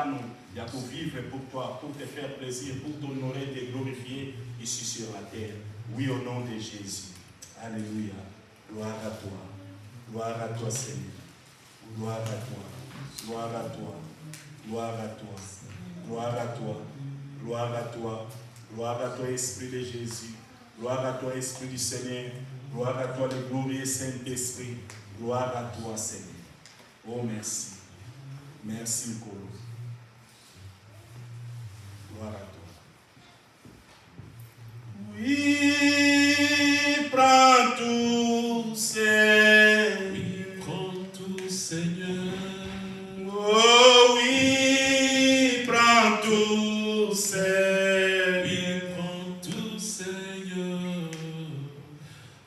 il y a pour vivre pour toi, pour te faire plaisir, pour t'honorer, te glorifier ici sur la terre. Oui, au nom de Jésus. Alléluia. Gloire à toi. Gloire à toi, Seigneur. Gloire à toi. Gloire à toi. Gloire à toi. Gloire à toi. Gloire à toi. Gloire à toi, Esprit de Jésus. Gloire à toi, Esprit du Seigneur. Gloire à toi, le glorieux Saint-Esprit. Gloire à toi, Seigneur. Oh, merci. Merci, Kolo. Gloire à toi. Oui, prends tout, Seigneur. Oui, prends tout, Seigneur. Oh oui, prends tout, Seigneur. Oui, prends tout, Seigneur.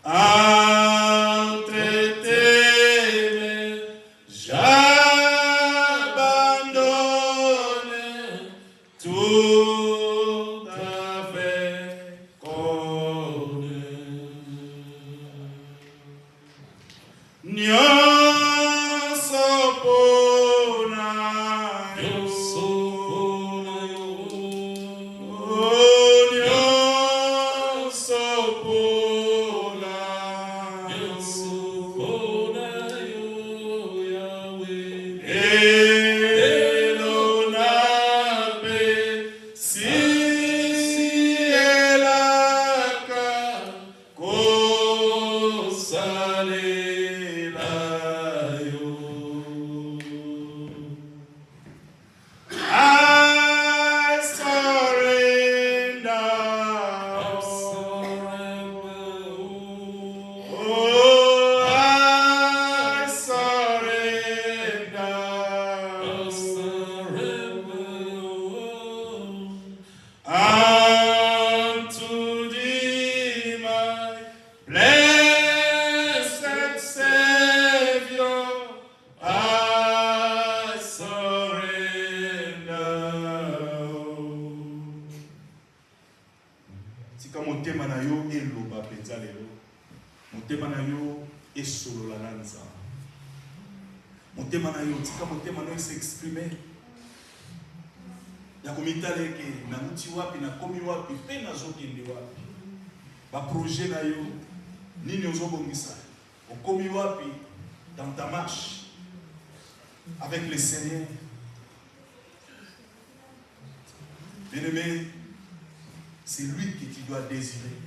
Entre tes mains, j'abandonne tout avec honneur. S'exprimer. Ya komitale ke na muti wapi na komi wapi pe na zokende wapi. Ba projet na yo nini ozobongisa. Okomi wapi dans ta marche avec le Seigneur. Bien-aimé, c'est lui que tu dois désirer.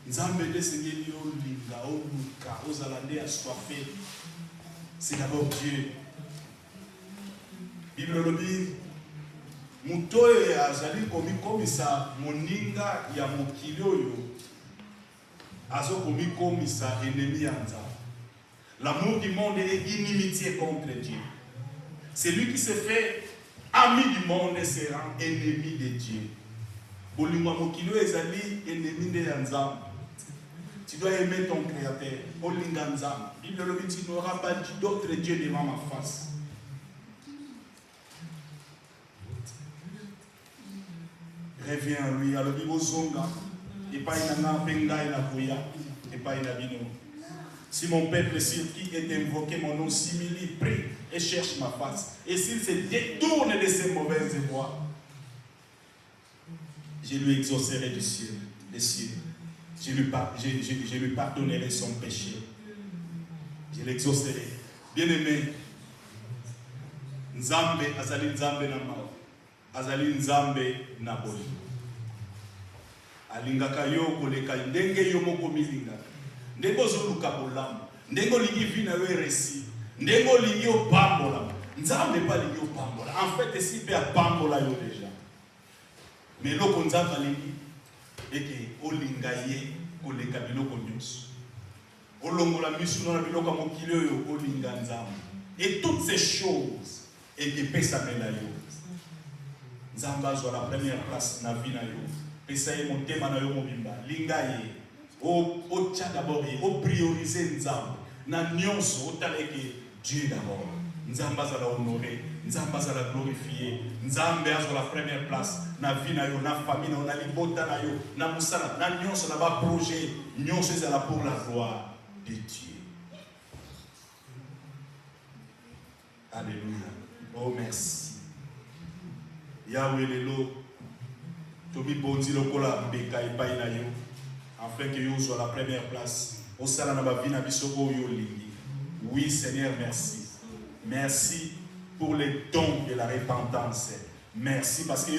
Nzambe de Seigneur yo linga oluka ozalande assoiffé. C'est d'abord Dieu. Bible le dit, mutoye azali komi komisa moninga ya mokili oyo azo komi komisa ennemi ya Nzambe. L'amour du monde est inimitié contre Dieu. Celui qui se fait ami du monde se rend ennemi de Dieu. Bolingo mokili oyo ezali ennemi de Nzambe. Tu dois aimer ton créateur. Olinga Nzambe. Bible le dit, tu n'auras pas d'autre Dieu devant ma face. Reviens à lui. Alors, il zonga. Et pas inana penga ina koya. Et pas inabino. Si mon peuple sur qui est invoqué mon nom simili, prie et cherche ma face. Et s'il se détourne de ses mauvaises voies, je lui exaucerai du ciel, des cieux. Je lui pardonnerai son péché. Je l'exaucerai. Bien-aimé, Nzambe azali Nzambe na mawa. Azali Nzambe na boli. Alingaka yo koleka ndenge yo moko milingaka. Ndenge ozoluka bolamu. Ndenge olingi vi na yo eresi. Ndenge olingi opambola. Nzambe pa lingi opambola. En fait, esi pe apambola yo déjà. Mais loko Nzambe alingi eke olinga ye koleka biloko nyonso. Olongola misu na biloko mokili oyo olinga Nzambe. Et toutes ces choses et que pesa mena yo. Nzambe azwa la première place na vie na yo. Pesa ye motema na yo mobimba. Linga ye. O tia d'abord ye. O prioriser Nzambe. Na nyonso otaleke Dieu d'abord. Nzambe azala honoré. Nzambe azala glorifié. Nzambe azwa la première place na vie na yo, na famille na yo, na libota na yo, na musala, na nyonso na ba projet, nyonso ezala pour la gloire de Dieu. Alléluia. Oh, merci. Yahweh Lelo, Tobi Bondi Lokola Beka et Painayo, afin que vous soyez à la première place. Au Salanaba Vina Bisoko Yolini. Oui, Seigneur, merci. Merci pour les dons de la repentance. Merci parce que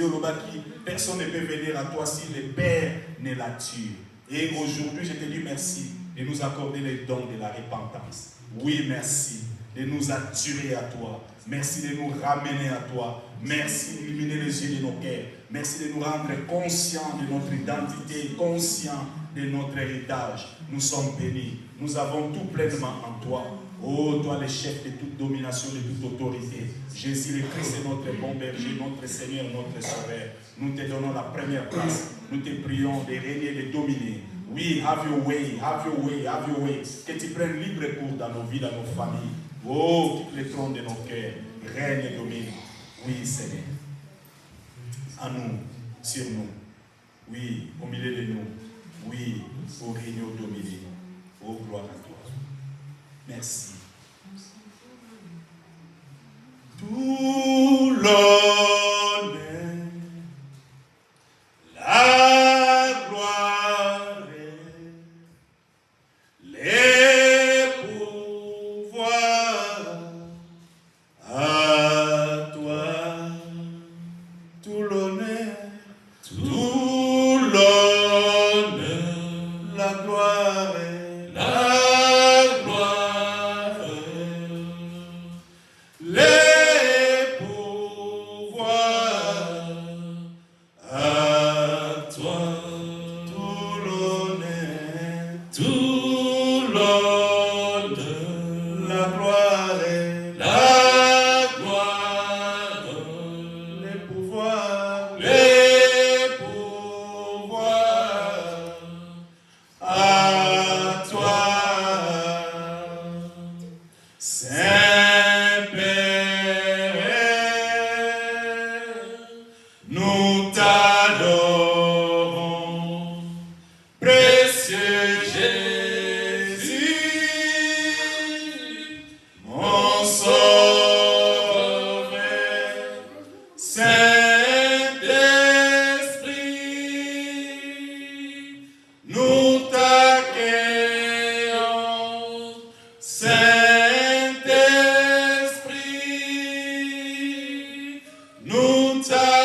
personne ne peut venir à toi si le Père ne la tue. Et aujourd'hui, je te dis merci de nous accorder les dons de la repentance. Oui, merci de nous attirer à toi. Merci de nous ramener à toi. Merci d'illuminer les yeux de nos cœurs. Merci de nous rendre conscients de notre identité, conscients de notre héritage. Nous sommes bénis. Nous avons tout pleinement en toi. Oh, toi le chef de toute domination, de toute autorité. Jésus le Christ est notre bon berger, notre Seigneur, notre Sauveur. Nous te donnons la première place. Nous te prions de régner, de dominer. Oui, have your way, have your way, have your way. Que tu prennes libre cours dans nos vies, dans nos familles. Oh, quitte les trônes de nos cœurs. Règne et domine. Oui, Seigneur. À nous, sur nous. Oui, au milieu de nous. Oui, au régner, au dominer. Oh, gloire à toi. Merci. Tout l'honneur, la gloire, les pouvoirs à toi. Tout l'honneur, la gloire, les pouvoirs à toi, tout l'honneur, la gloire, les pouvoirs à toi, nous t'adorons, précieux Jésus, mon Sauveur, Saint-Esprit, nous t'accueillons, Saint-Esprit, nous t'accueillons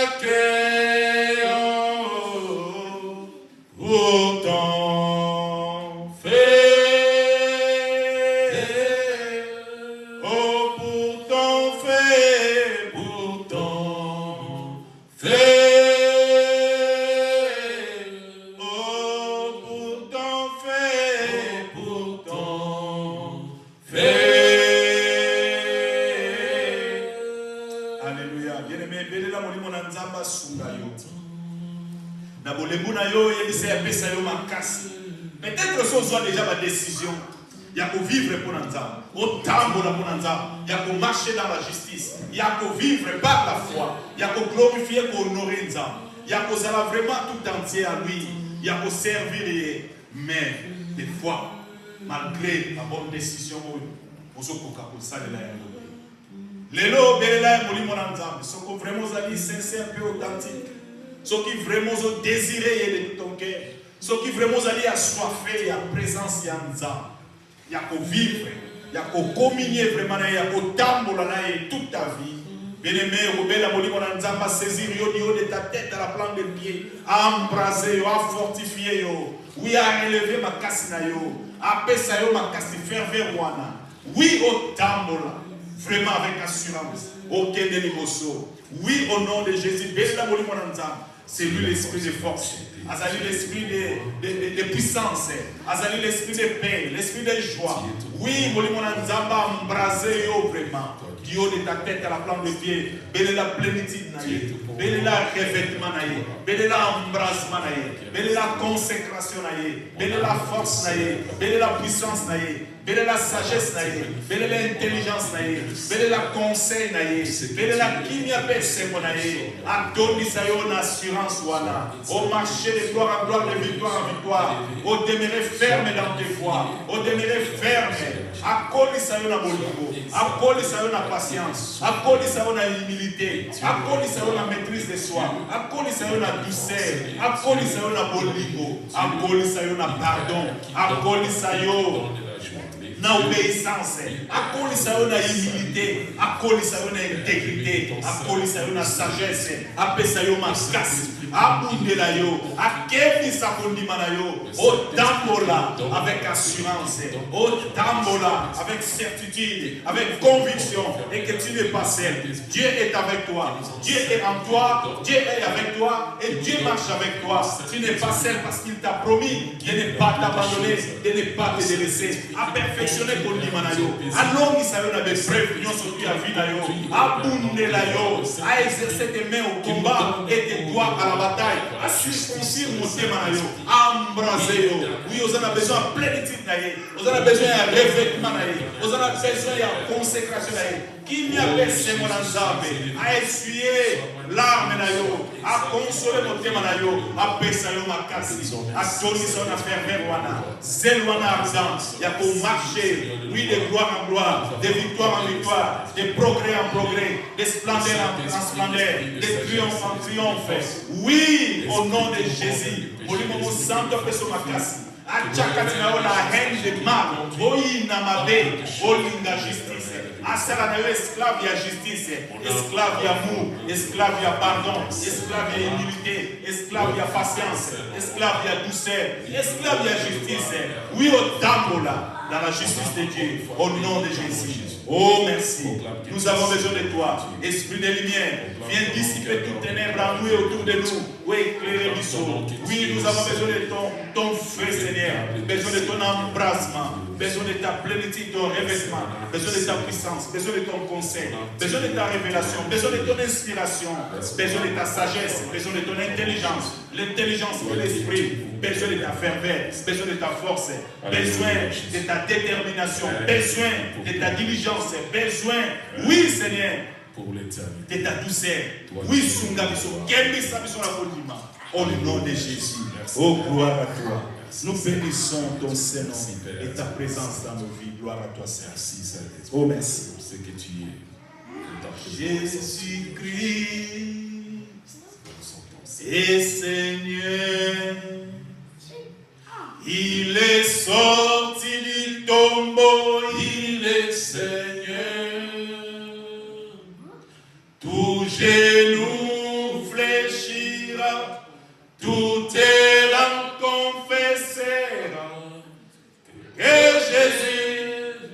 pour ton fait, oh pour ton fait, oh pour ton fait. Alléluia. Bien-aimé, bélela molimo na nzamba sunga yo. Na bolembu na yo yebisa ya pesa yo makasi. Peut-être que ce soit déjà ma décision. Il y a qu'à vivre pour Nzamba. Au tambour pour Nzamba. Il y a qu'à marcher dans la justice. Il y a qu'à vivre par la foi. Il y a qu'à glorifier, qu'à honorer Nzamba. Il y a qu'à aller vraiment tout entier à lui. Il y a qu'à servir. Mais des fois, malgré la bonne décision, vous avez ça de la Lelo belela molimo na Nzamba. Soko vraiment ali sincère et authentique. Ceux qui vraiment ont désiré de ton cœur. Ceux qui vraiment ont assoiffé la présence de Nzamba. Il y a qu'à vivre, il y a qu'à communier vraiment, il y a qu'à tambola toute ta vie. Bien-aimé, Robela Molimo Nzamba, saisir de ta tête à la plante des pieds, à embraser, à fortifier, oui, à relever ma casse, à pesa ma casse, ferveur, oui, au tambola, vraiment avec assurance, au Kende Liboso, oui, au nom de Jésus, Bela Molimo Nzamba. C'est lui l'esprit de force, Azali l'esprit de puissance, Azali l'esprit de paix, l'esprit de joie. Oui, Molimo Nzamba embrasé vraiment. Dieu de ta tête à la plante de pied, belle la plénitude, belle la revêtement, belle la embrasement, belle la consécration, belle la force, belle la puissance, belle la sagesse, belle l'intelligence, belle la conseil, belle la kimia personne, adonisayo assurance, au marché de gloire en gloire, de victoire en victoire, au demeurer ferme dans tes voies, au demeurer ferme, à colisayo na bolongo, akolisa yo na patience, akolisa yo na humilité, akolisa yo na maîtrise de soi, akolisa yo na douceur, akolisa yo na bolingo, akolisa yo na pardon, akolisa yo na obéissance, akolisa yo na humilité, akolisa yo na intégrité, akolisa yo na sagesse, apesa yo makasi, abundela yo, akebisa kondima na yo, otambola avec assurance, otambola avec certitude, avec conviction, et que tu n'es pas seul. Dieu est avec toi, Dieu est en toi, Dieu est avec toi, et Dieu marche avec toi. Tu n'es pas seul parce qu'il t'a promis de ne pas t'abandonner, de ne pas te délaisser, à perfectionner kondima na yo, alongisa yo na bepreuve nyonso tu as vu na yo, abundela yo, à exercer tes mains au combat et tes doigts à la bataille, à circoncire motema na yo, embraser yo. Oui, vous avez besoin de plénitude na ye, vous avez besoin de revêtement na ye, vous avez besoin de consécration na ye. Qui m'y appelle Seigneur Nzambe, à essuyer l'arme na yo, à consoler motema na yo, à pesa yo makasi, à tonisa na ferveur wana, zel wana ardent, ya ko marcher. Oui, de gloire en gloire, de victoire en victoire, de progrès en progrès, de splendeur en splendeur, de triomphe en triomphe. Oui, au nom de Jésus. Molimo santo peso makasi. Achakati na la haine de mal. Oyi na mabe, olinga justice. Asala na yo esclave ya justice, esclave ya amour, esclave ya pardon, esclave ya humilité, esclave ya patience, esclave ya douceur, esclave ya justice. Oui, au tambola. Dans la justice de Dieu, au nom de Jésus. Oh, merci. Nous avons besoin de toi. Esprit de lumière, viens dissiper toutes ténèbres en nous et autour de nous. Oui, éclairer l'issue. Oui, nous avons besoin de ton feu, Seigneur. Besoin de ton embrassement. Besoin de ta plénitude, ton revêtement. Besoin de ta puissance. Besoin de ton conseil. Besoin de ta révélation. Besoin de ton inspiration. Besoin de ta sagesse. Besoin de ton intelligence. L'intelligence de l'esprit. Besoin de ta ferveur. Besoin de ta force. Besoin de ta détermination. Besoin de ta diligence. Besoin, oui, Seigneur, pour l'éternité. De ta douceur. Oui, Sunga Biso. Kembisa Biso la Kodima. Au nom de Jésus. Oh, gloire à toi. Nous bénissons ton Saint-Nom et ta présence dans nos vies. Gloire à toi, Seigneur. Oh, merci. Pour ce que tu es. Jésus-Christ est Seigneur. Il est sorti du tombeau, il est Seigneur. Tout genou fléchira, tout élan confessera que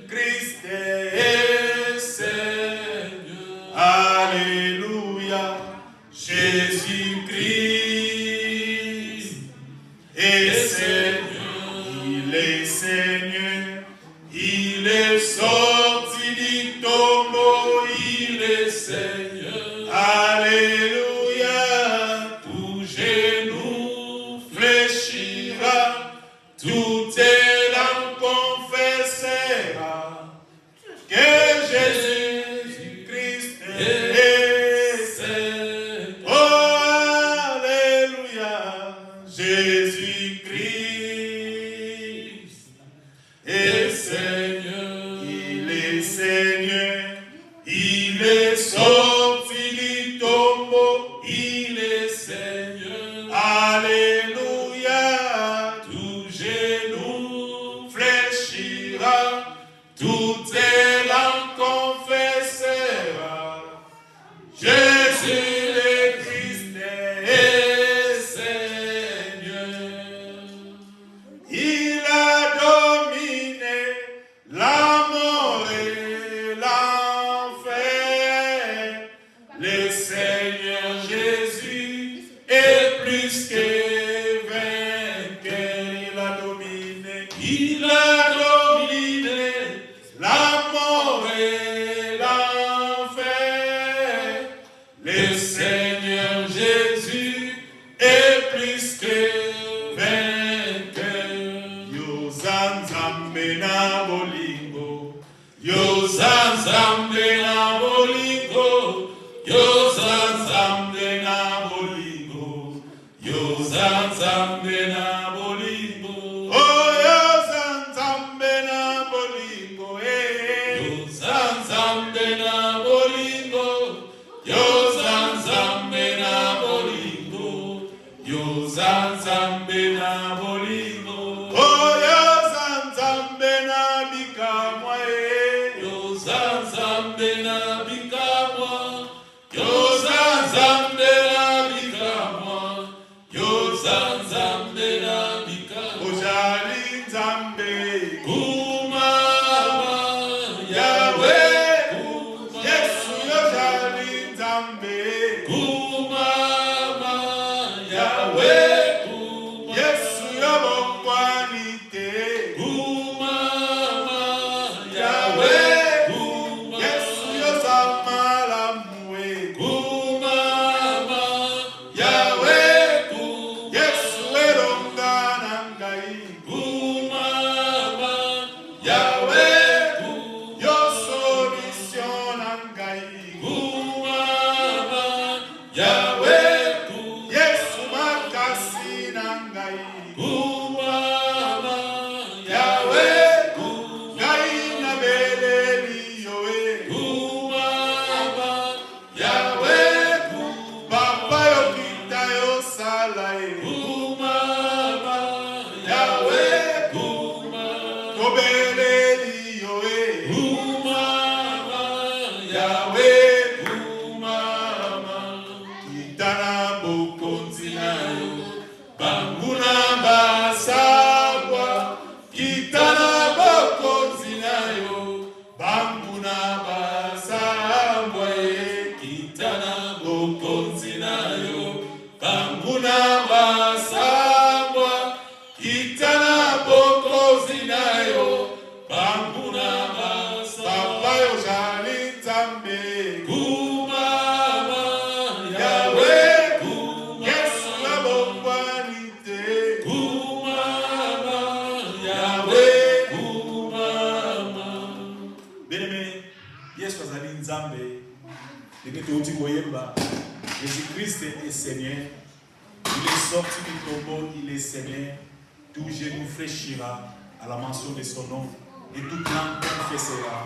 Jésus-Christ est Seigneur. Alléluia, Jésus-Christ est Seigneur. Il est Seigneur, il est sorti du tombeau, il est Seigneur. Alléluia, tout genou fléchira, tout élan confessera que Jésus-Christ est Seigneur. Oh, alléluia, Jésus-Christ est Seigneur, il est Seigneur, il est sorti du tombeau, il est Seigneur. Alléluia, tout genou fléchira, tout élan confessera. Jésus le Christ est Seigneur. Il a dominé la mort et l'enfer. Le Seigneur Jésus est plus que vainqueur. Il a dominé la mort et l'enfer. Le Seigneur Jésus est plus que vainqueur. Yozanzambe na bolingo, Yozanzambe na bolingo, Yozanzambe na bolingo, Yozanzambe na bolingo. Oh, Yozanzambe na bolingo, Yozanzambe Nzambe. Kumama Yahweh. Yesu yo bongwani te. Kumama Yahweh. Yesu yo zamala mwe. Kumama Yahweh. Yesu elonga na ngai. Kumama Yahweh. Yo solution na ngai. Kumama Yahweh. Yesu makasi na ngai. Kumama Yahweh. Ngai na beleli yo e. Kumama Yahweh. Papa yo kita yo sala e. Kumama Yahweh. Tobeleli yo e. Kumama Yahweh. Kitana bokonzi na yo. Banguna basabwa. Kitana bokonzi na yo. Banguna basabwa e. Kitana bokonzi na yo. Banguna basabwa. Kitana bokonzi na yo. Banguna basabwa. Papa yo jali Nzambe. Kumama Yahweh. Yesu yo bongwani te. Kumama Yahweh. Kumama Bien-aimé, Yesu azali Nzambe. Ndenge touti koyemba. Jésus-Christ est Seigneur. Il est sorti du tombeau, il est Seigneur. Tout genou fléchira à la mention de son nom. Et toute langue confessera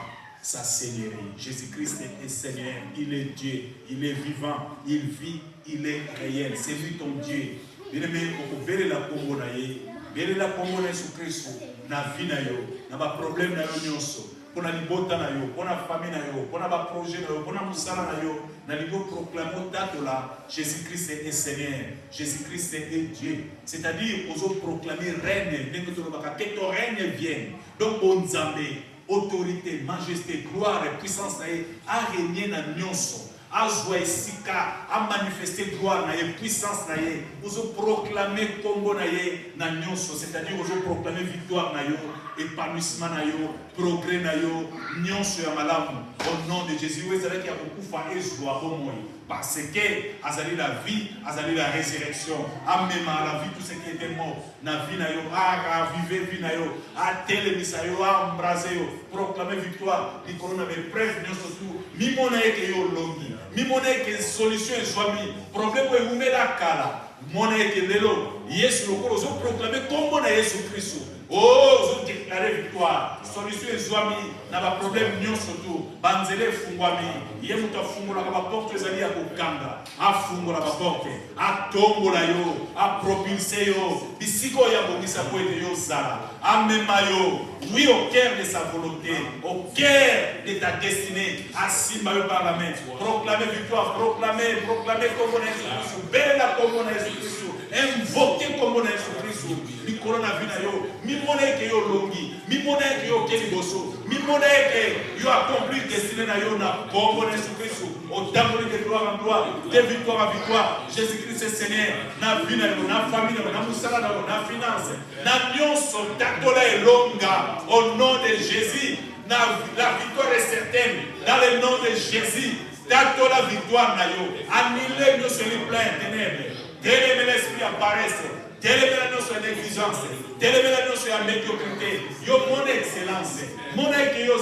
sa seigneurie. Jésus-Christ est Seigneur. Il est Dieu. Il est vivant. Il vit. Il est réel. C'est lui ton Dieu. Bien-aimé, on peut la Congo na ye. Belela Congo na Jésus Christ. Na vie na yo. Na ba problème na yo nyonso. Pona libota na yo, pona famille na yo, pona ba projet na yo, pona musala na yo, na libo proclamo tatola, Jésus-Christ est Seigneur, Jésus-Christ est Dieu. C'est-à-dire, aux autres proclamer règne, que ton règne vienne. Donc, bon Nzambe, autorité, majesté, gloire et puissance na ye, a régné na nyonso. A joué sika, a manifesté gloire na ye, puissance na ye, vous proclamer Congo na ye, na nyonso, c'est-à-dire vous proclamer victoire na yo, épanouissement na yo, progrès na yo, nyonso ya malamu, au nom de Jésus, vous savez qu'il y a beaucoup de joie au monde, parce que azali la vie, azali la résurrection, a même à la vie tout ce qui était mort, na vie na yo, a vivre vie na yo, a télémisa yo, a embraser yo, proclamer victoire, ni corona mais preuve nyonso tout, mi mona eke yo longi. Mi monnaie que solution est soit problème est vous met la kala monnaie que lelo yes le corps ont proclamé comme on a Jésus Christ oh ont déclaré victoire solution est soit na ba problème nyon surtout banzele fungwami ye muta fungola ka ba porte ezali ya kokanga a fungola ba porte a tombola yo a propulser yo bisiko ya bongisa ko ete yo zala a mema yo oui au cœur de sa volonté au cœur de ta destinée assis par la main proclamer victoire proclamer comme on est Jésus belle comme on est Jésus invoquer comme on est Jésus mi corona vina yo mi monnaie que yo longi mi monnaie que yo keli boso mi monnaie que yo accompli destinée na yo na comme on est Jésus au temple de gloire en gloire de victoire en victoire Jésus-Christ est Seigneur na vina yo na famille na musala na finance na nyonso takola elonga au nom de Jésus la victoire est certaine dans le nom de Jésus takola victoire na yo annulez nos celui plein ténèbres télémé l'esprit apparaisse télémé la notion de négligence télémé la notion de médiocrité yo mon excellence mon que yo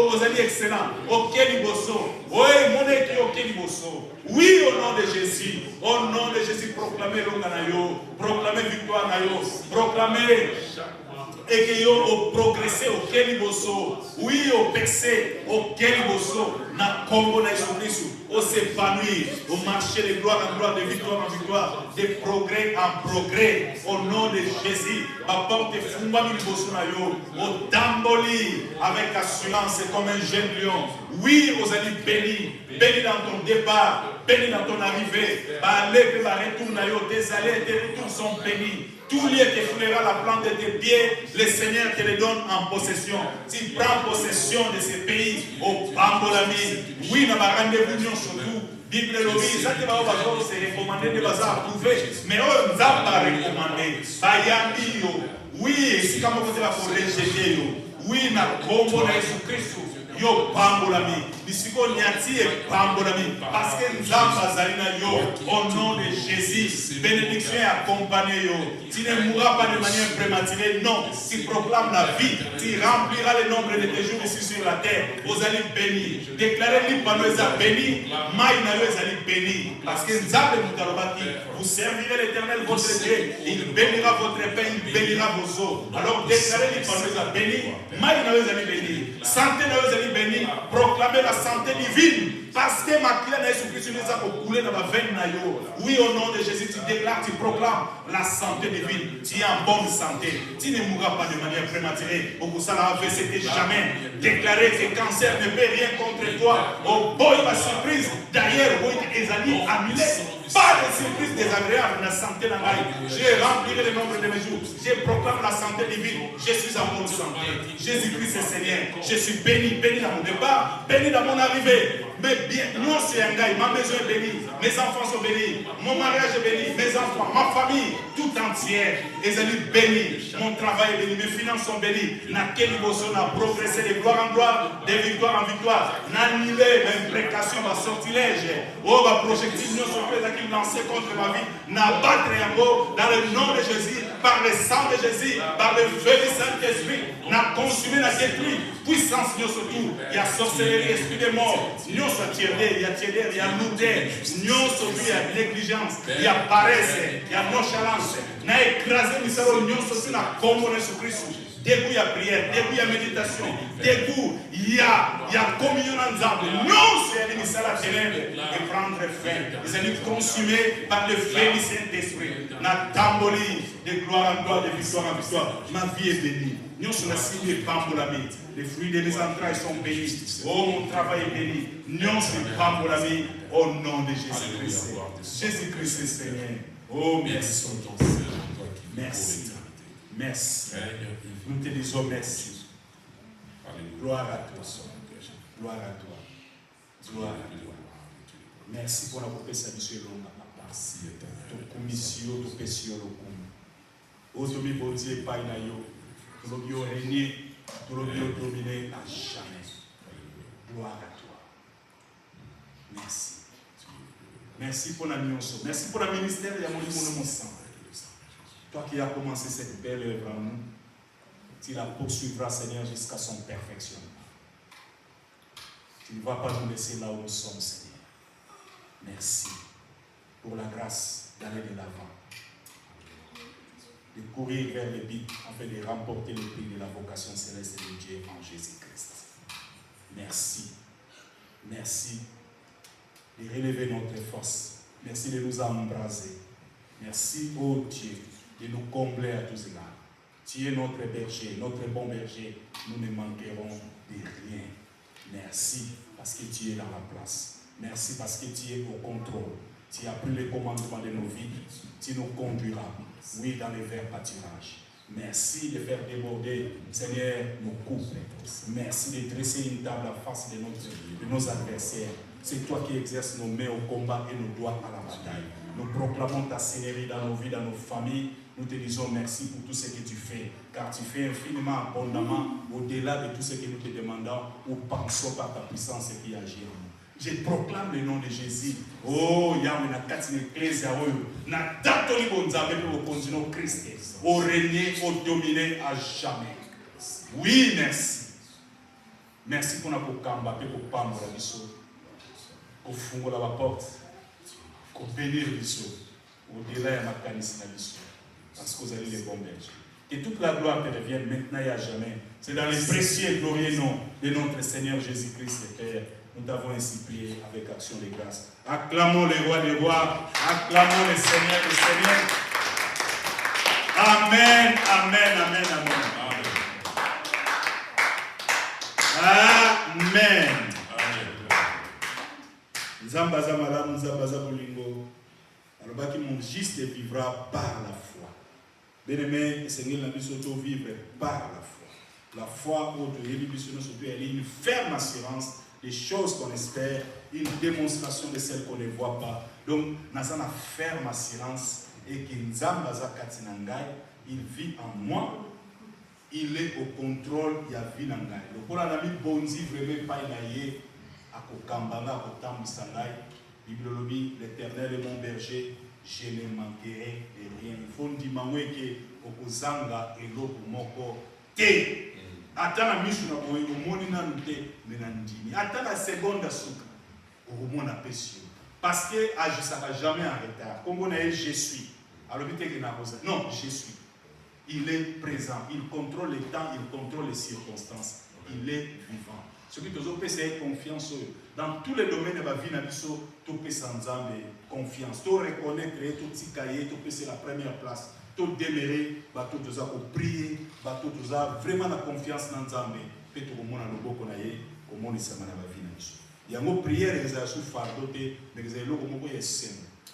ozali excellent auquel bosso oui mon que auquel bosso oui au nom de Jésus proclamer longa na yo proclamer victoire na yo proclamer et que yo au progresser au Keliboso, oui au percer au Keliboso, na Congo na Jésus-Christ, au s'épanouir, au marcher de gloire en gloire, de victoire en victoire, de progrès en progrès, au nom de Jésus. Ma porte est fumba miliboso na yo, au damboli avec assurance comme un jeune lion. Oui, aux alliés bénis, bénis dans ton départ, bénis dans ton arrivée. Bah, les retour na yo, tes allées et tes retours sont bénis. Tout lieu qui foulera la plante de tes pieds, le Seigneur te le donne en possession. Tu prends possession de ces pays. Au Pambolami. Oui, dans ma rendez-vous, surtout. Bible lobby, ça qui va se recommander de bazar approuver. Mais on n'a pas recommandé. Bayambi, oui, et si comme vous avez rejeté, oui, na combo na Jésus-Christ. Yo pambolami, bisiko nyati et pambolami, parce que Nzamba Zalina yo, au nom de Jésus, bénédiction est accompagnée yo. Tu ne mourras pas de manière prématurée, non. Tu proclames la vie, tu rempliras le nombre de tes jours ici sur la terre. Vous allez bénir. Déclarez-lui pendant les bénis, maïna yo allez bénir. Parce que Nzamba Moutarobaki, vous servirez l'Éternel votre Dieu, il bénira votre pain, il bénira vos eaux. Alors déclarez-lui pendant les bénis, maïna yo allez bénir. Santé na yo allez béni, proclamer la santé divine. Parce que ma clé n'a Jésus-Christ nous a coulé dans ma veine. Oui, au nom de Jésus, tu déclares, tu proclames la santé divine. Tu es en bonne santé. Tu ne mourras pas de manière prématurée. Au bout de ça, c'était jamais déclaré que le cancer ne peut rien contre toi. Oh boy, ma surprise. D'ailleurs, oui, Esalie annulé. Pas de surprise désagréable dans la santé dans la vie. J'ai rempli le nombre de mes jours. Je proclame la santé divine. Je suis en bonne santé. Jésus-Christ est Seigneur. Je suis béni, béni dans mon départ, béni dans mon arrivée. Mais bien, non, c'est un gars, ma maison est bénie, mes enfants sont bénis, mon mariage est béni, mes enfants, ma famille, tout entière, ils sont bénis, mon travail est béni, mes finances sont bénies. N'a quel niveau on a progressé de gloire en gloire, de victoire en victoire. N'a annulé l'imprécation, ma sortilège, oh, ma projectile, nous sommes prêts à qui lancer contre ma vie, n'a battre un mot dans le nom de Jésus, par le sang de Jésus, par le feu du Saint-Esprit, n'a consumé, n'a détruit, puissance, nous surtout, il y a sorcellerie, esprit de mort, nous il y a tiédé, il y a lourdeur, il y a négligence, il y a paresse, il y a nonchalance. N'a écrasé, nous savons, nous sommes na communauté sur Christ. Dès qu'il y a prière, dès qu'il y a méditation, dès qu'il y a communion ensemble, nous c'est l'émission à la ténèbre et prendre fin. Ils sont consumés par le feu du Saint-Esprit. Na tamboli de gloire en gloire, de victoire en victoire. Ma vie est bénie. Nous sommes signé Pambolami. Les fruits de mes entrailles sont bénis. Oh, mon travail est béni. Nous sommes Pambolami au nom de Jésus-Christ. Jésus-Christ est Seigneur. Oh, merci. Merci. Merci. Nous te disons merci. Gloire à toi. Gloire à toi. Gloire à toi. Merci pour la prophétie de Dieu. Ton commission, ton question, le commun. Automi Bodier, Painayo. Tout le bio régné, tout le bio dominé à jamais. Gloire à toi. Merci. Merci pour la mission. Merci pour le ministère de mon sang. Toi qui as commencé cette belle œuvre en nous, tu la poursuivras, Seigneur, jusqu'à son perfectionnement. Tu ne vas pas nous laisser là où nous sommes, Seigneur. Merci pour la grâce d'aller de l'avant, de courir vers le but afin de remporter le prix de la vocation céleste de Dieu en Jésus-Christ. Merci. Merci de relever notre force. Merci de nous embraser. Merci, ô Dieu, de nous combler à tous égards. Tu es notre berger, notre bon berger. Nous ne manquerons de rien. Merci parce que tu es dans la place. Merci parce que tu es au contrôle. Tu as pris le commandement de nos vies. Tu nous conduiras, oui, dans les verts pâturages. Merci de faire déborder, Seigneur, nos couples. Merci de dresser une table à face de nos adversaires. C'est toi qui exerces nos mains au combat et nos doigts à la bataille. Nous proclamons ta seigneurie dans nos vies, dans nos familles. Nous te disons merci pour tout ce que tu fais, car tu fais infiniment, abondamment, au-delà de tout ce que nous te demandons ou pensons par ta puissance qui agit en nous. Je proclame le nom de Jésus. Oh, Yahweh, na katine ecclesia oyo, na dato li bonzabe pour continuer Christ, au régner, au dominer à jamais. Oui, merci. Merci pour notre combat, pour pambo la biso, pour fungola la porte, pour bénir biso, au-delà de ma canisse la biso, parce que vous avez les bons bergers. Que toute la gloire te revienne maintenant et à jamais. C'est dans le précieux et glorieux nom de notre Seigneur Jésus-Christ, le Père. Nous t'avons ainsi prié avec action de grâce. Acclamons le roi des rois. Acclamons le Seigneur des seigneurs. Amen, amen, amen, amen. Amen. Nzambaza madame, Nzambaza bolingo. Alors, mon juste vivra par la foi. Bien-aimé, Seigneur, la mission de vivre par la foi. La foi, elle est une ferme assurance des choses qu'on espère, une démonstration de celles qu'on ne voit pas. Donc, nous avons une ferme assurance et que Nzambaza Katinangai, il vit en moi, il est au contrôle, il y a vie Nangai. Donc, on a mis bonzi vraiment pas inaïe, à Kokambanga, à Kotambisangai. Bibliologie, l'Éternel est mon berger, je ne manquerai de rien. Il faut dire que Okozanga et l'eau moko te. Atana misu na boye omoni na nte menandini. Atana seconde suka. Omona pesio. Parce que agisaka jamais en retard. Comme on a dit je suis. Alors vite que na boza. Non, je suis. Il est présent, il contrôle le temps, il contrôle les circonstances. Il est vivant. Ce qui te fait confiance dans tous les domaines de la vie, tu peux sans confiance. Tu reconnaître, tu t'ikayer, tu peux c'est la première place. Tu démérer, tu dois prier, tu dois vraiment la confiance dans Nzambe. Tu peux te montrer le beau qu'on a eu, comment on s'est dans la vie. Il y a une prière, il y a un fardeau, mais il y a un saint.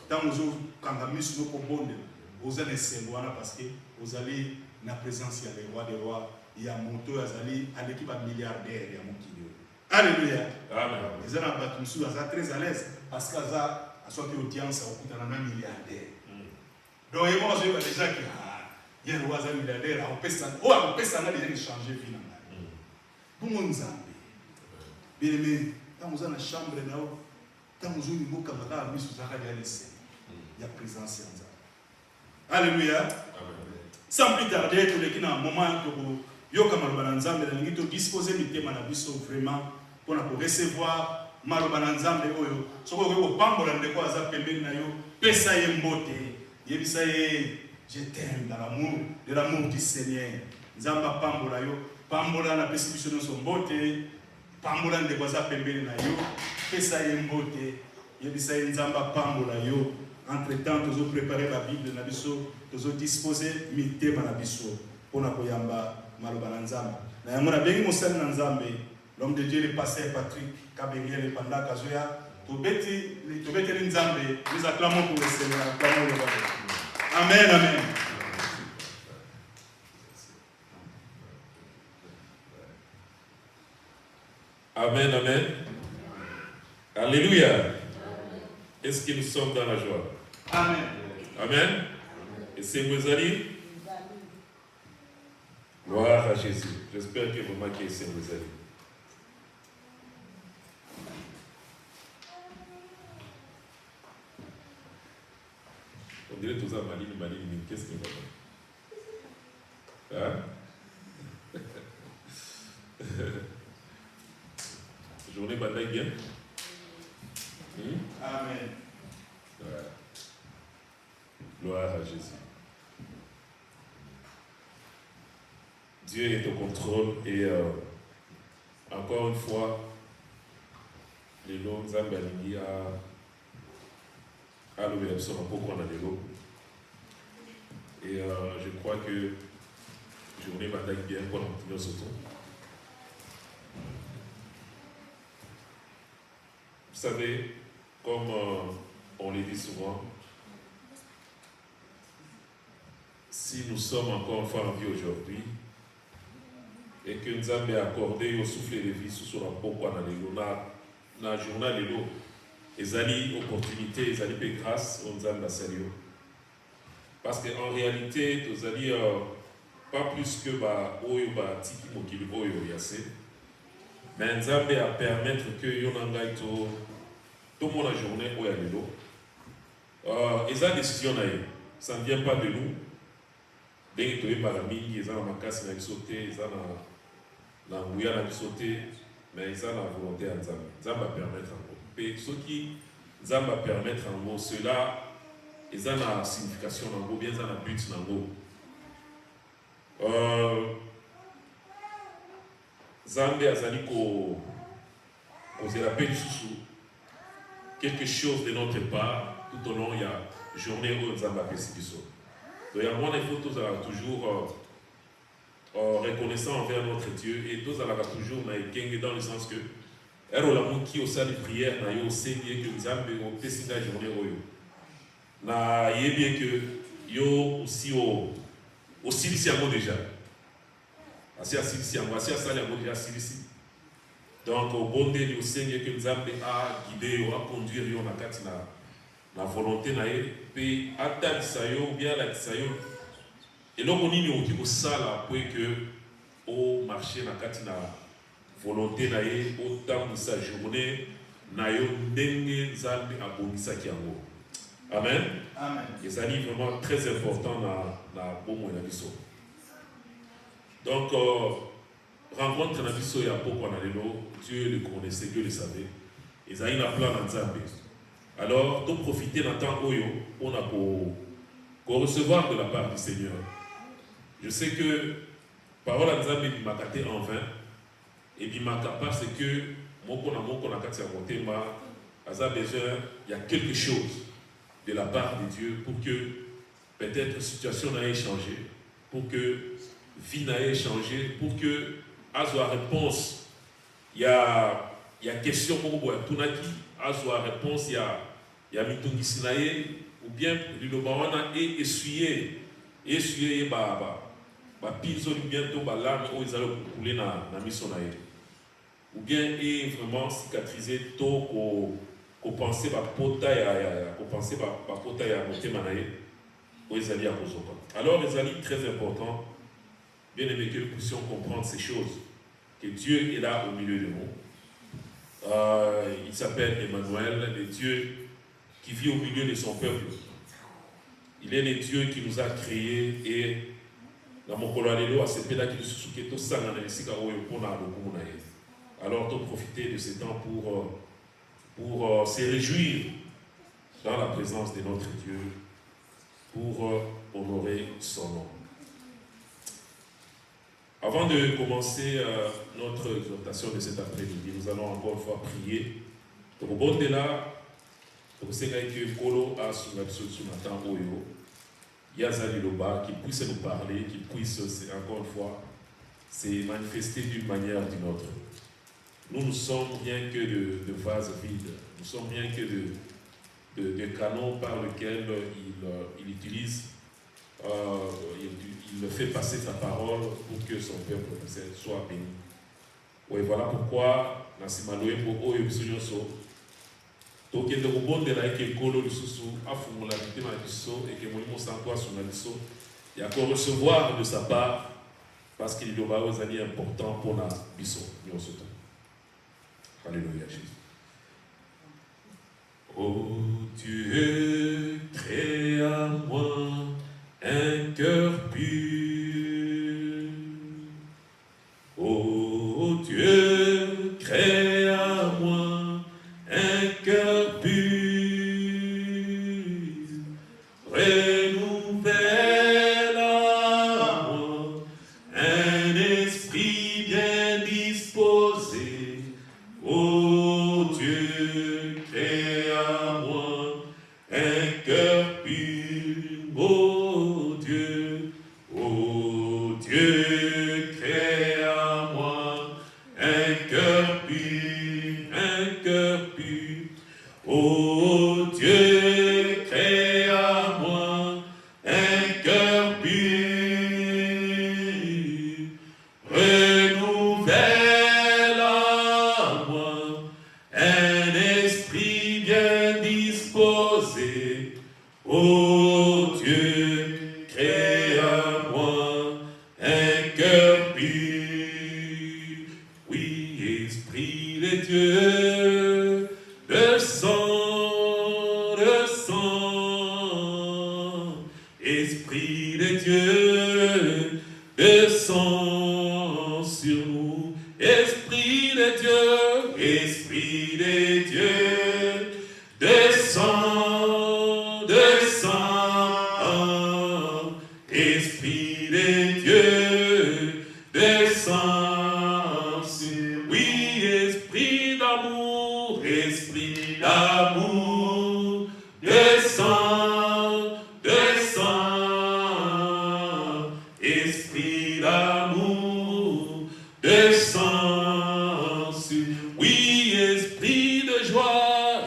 Tant que quand on a mis sur le bon, vous allez saint parce que vous allez dans la présence des rois des rois. Il y a un moto, il y a l'équipe de milliardaires, il y a mon kilo. Alléluia. Amen. Les gens sont très à l'aise parce qu'ils ont une audience au un milliardaire. Donc, il y a des gens qui ont un milliardaire, on peut s'en aller changer vie. Pour mon Nzambe. Bien aimé, quand vous êtes dans la chambre, quand vous avez un camarade, il y a présence en Nzambe. Alléluia. Sans plus tarder, tous les qui ont un moment yo kama Nzambe na lingi to disposer mitema na biso vraiment pour recevoir maloba na Nzambe oyo soko ko pambola ndeko aza pembeni na yo pesa ye mbote yebisa ye je t'aime dans l'amour du Seigneur Nzamba pambola yo pambola na pesa biso no mbote pambola ndeko aza pembeni na yo pesa ye mbote yebisa ye Nzamba pambola yo. Entre temps nous avons préparé la Bible na biso nous avons disposer mitema na biso pour na koyamba maloba na Nzambe. Na yango na bengi mosali na Nzambe, l'homme de Dieu le pasteur Patrick Kabengele pendant kazoya, tobeti Nzambe, nous acclamons pour le Seigneur, acclamons le roi. Amen, amen. Amen, amen. Alléluia. Est-ce que nous sommes dans la joie? Amen. Amen. Et c'est Mouezali? Gloire à Jésus. J'espère que vous marquez ces Mouezali. On dirait tout ça, Maline, qu'est-ce qu'il va faire? Hein? Journée bataille bien. Amen. Ouais. Gloire à Jésus. Dieu est au contrôle et encore une fois, les noms Zambalingi à l'ouverture pourquoi on a des lots. Et je crois que journée bataille bien pour continuer ce tour. Vous savez, comme on le dit souvent, si nous sommes encore une fois en vie aujourd'hui, et que nous avons accordé au souffle de vie sur la pourquoi dans la journée de l'eau, ils ont opportunité, ils ont grâce aux Nzamba sérieux. Parce qu'en réalité, nous allons pas plus que Oyo Tiki Mokili Oyo Yase, mais Nzamba a permettre que Yonanga tout le monde la journée où il y a de l'eau. Ils ont décision, ça ne vient pas de nous. Dès que tu es parmi, ils ont ma casse, ils ont sauté, ils ont la bouillade, ils ont sauté, mais ils ont la volonté à Nzamba. Nzamba permettre en gros. Et ceux qui Nzamba permettre en gros, ceux-là, ils ont la signification en gros, bien ils ont la but en gros. Nzamba a zali ko la paix du sous quelque chose de notre part tout au long il y a journée où Nzamba Pesibiso. Donc il y a moins il faut toujours reconnaissant envers notre Dieu et tous allons toujours dans le sens que ero la mon qui au sein de prière na yo seigneur que Nzamba au Pesinga journée oyo na yebie que yo aussi au osilisi yango déjà. Asi asilisi yango, asi asali yango déjà asilisi. Donc obondeli osengeli Nzambe a guider yo, a conduire yo na kati na volonté na ye, pe atalisa yo ou bien alakisa yo eloko nini okoki kosala po que o marché na kati na volonté na ye, otambwisa journée na yo ndenge Nzambe abongisaki yango. Amen. Amen. ezali vraiment très important na bomoi na biso. Donc rencontre na biso ya pokwa na lelo, Dieu le connaissait, Dieu le savait. Ezali na plan na Nzambe. Alors, to profiter d'un temps oyo on a pour recevoir de la part du Seigneur. Je sais que parole à Nzambe bimakate en vain et bimaka parce que moko na kati ya motema aza besoin, il y a quelque chose de la part de Dieu pour que peut-être situation n'a changé, pour que vie n'a changé, pour que azwa réponse il y a question pour tunaki azwa réponse il y a mitungisi na ye ou bien liloba wana et essuyer ba piso bientôt ba larme o ezalo couler na miso na ye ou bien et vraiment cicatriser to ko penser ba pota ya ko penser ba pota ya motema na ye o ezali ya kozoka. Alors ezali très important bien aimé que nous puissions comprendre ces choses, que Dieu est là au milieu de nous. Il s'appelle Emmanuel, le Dieu qui vit au milieu de son peuple. Il est le Dieu qui nous a créés et dans mon colorado, à ce pédé qui nous souscrit tout ça dans les siga oyo pona lokumu na ye. Alors, de profiter de ce temps pour se réjouir dans la présence de notre Dieu, pour honorer son nom. Avant de commencer notre exhortation de cet après-midi, nous allons encore une fois prier. Pour bon de là, pour que Kolo a sur Nathan Oyo, Yazali Loba, qui puisse nous parler, qui puisse encore une fois se manifester d'une manière ou d'une autre. Nous ne sommes rien que de vases vides, nous sommes rien que de canons par lesquels il utilise. Il fait passer sa parole pour que son peuple soit béni. Oui, voilà pourquoi, Nasimaloé pour Oyo Bisonyoso, donc il y a des rebonds de la Ekolo du Soussou, à Fumola, et que Moïmo Santois sur Nabiso, il y a qu'à recevoir de sa part, parce qu'il y aura aux années importants pour la Bisso. Alléluia, Jésus. Oh Dieu, crée à moi un cœur pur. Oh Dieu, crée à moi un cœur pur. Renouvelle à moi un esprit bien disposé. Oh Dieu, crée à moi un cœur pur. Oh Dieu, crée à moi un cœur pur, un cœur pur. Oh Dieu, crée à moi un cœur pur. Renouvelle à moi un esprit bien disposé. Oh Dieu, crée à moi un cœur pur. Oui, Esprit de Dieu, Esprit de Dieu, descends sur nous. Esprit de Dieu, descends, descends. Esprit de Dieu, descends sur nous. Oui, esprit d'amour, descends, descends. Esprit d'amour, descends sur nous. Oui, esprit de joie,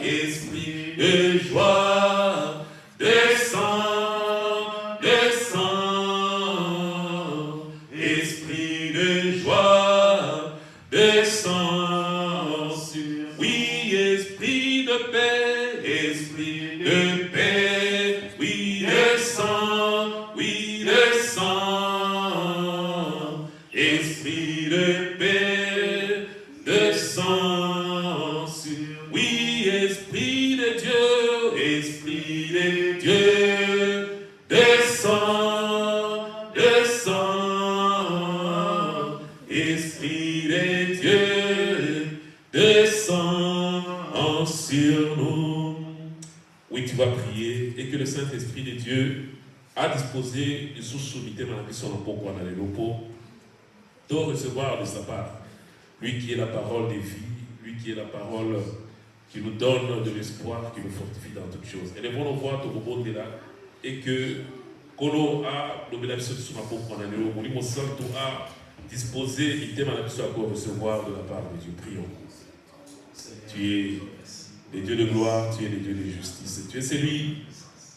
descends, descends. esprit de paix, oui, descends, esprit de paix, descends sur, oui, esprit de Dieu, descends, esprit de Dieu, descends sur nous. Oui, tu vas prier et que le Saint-Esprit de Dieu a disposé une sous-soumité dans la mission de pourquoi dans les locaux, de recevoir de sa part. Lui qui est la parole des vies, lui qui est la parole qui nous donne de l'espoir, qui nous fortifie dans toutes choses. Et les bons voix, tout le monde est là, et que Kolo a l'obéissance sur ma pauvre en année, au Limo Santo a disposé, il t'aime à la mission à recevoir de la part de Dieu. Prions. Tu es le Dieu de gloire, tu es le Dieu de justice. Tu es celui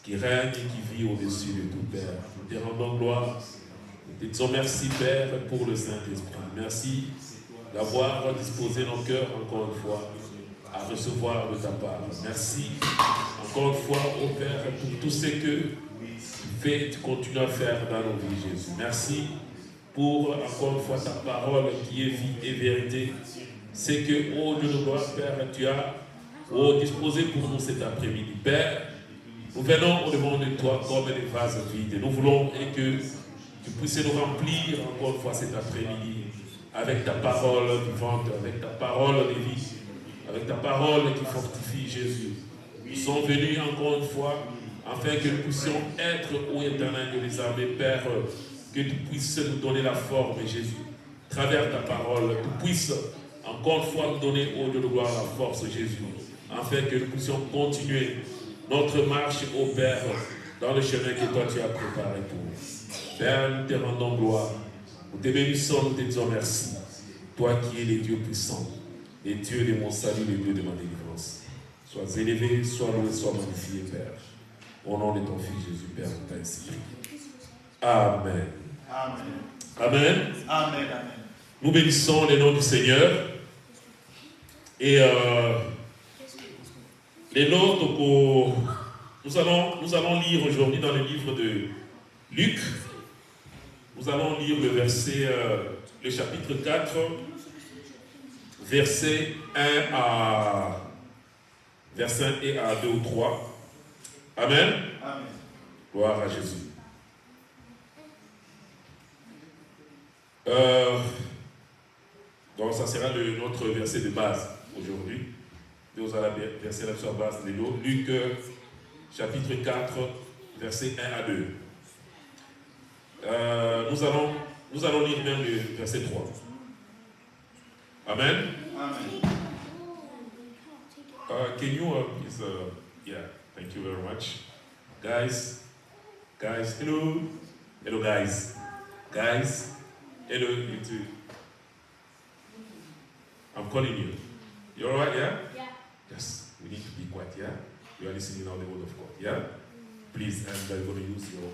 qui règne et qui vit au-dessus de tout, Père. Nous te rendons gloire. Nous te disons merci, Père, pour le Saint-Esprit. Merci d'avoir disposé nos cœurs encore une fois à recevoir de ta part. Merci encore une fois, ô Père, pour tout ce que tu fais et tu continues à faire dans nos vies, Jésus. Merci pour encore une fois ta parole qui est vie et vérité. C'est que, ô Dieu de gloire, Père, tu as disposé pour nous cet après-midi. Père, nous venons au-devant de toi comme des vases vides. Nous voulons et que tu puisses nous remplir encore une fois cet après-midi avec ta parole vivante, avec ta parole de vie, avec ta parole qui fortifie Jésus. Nous sommes venus encore une fois afin que nous puissions être, ô éternel Dieu des armées, Père, que tu puisses nous donner la forme, Jésus, à travers ta parole, que tu puisses encore une fois nous donner, ô Dieu de gloire, la force, Jésus, afin que nous puissions continuer notre marche, ô Père, dans le chemin que toi tu as préparé pour nous. Père, nous te rendons gloire, nous te bénissons, nous te disons merci. Toi qui es le Dieu puissant, le Dieu de mon salut, le Dieu de ma délivrance. Sois élevé, sois loué, sois magnifié, Père. Au nom de ton Fils Jésus, Père, nous t'as ainsi prié. Amen. Amen. Amen. Amen. Amen. Nous bénissons le nom du Seigneur. Et les notes nous allons lire aujourd'hui dans le livre de Luc. Nous allons lire le verset, le chapitre 4, verset 1 à 2 ou 3. Amen. Amen. Gloire à Jésus. Donc ça sera notre verset de base aujourd'hui. Nous allons verser la base de l'eau. Luc chapitre 4, verset 1 à 2. Nous allons lire même le verset 3. Amen. Amen. Can you please, yeah, thank you very much. Guys, hello. Hello guys. Hello you too. I'm calling you. You alright, yeah? Yeah. Yes, we need to be quiet, yeah? We are listening now the word of God, yeah? Please, and I'm going to use your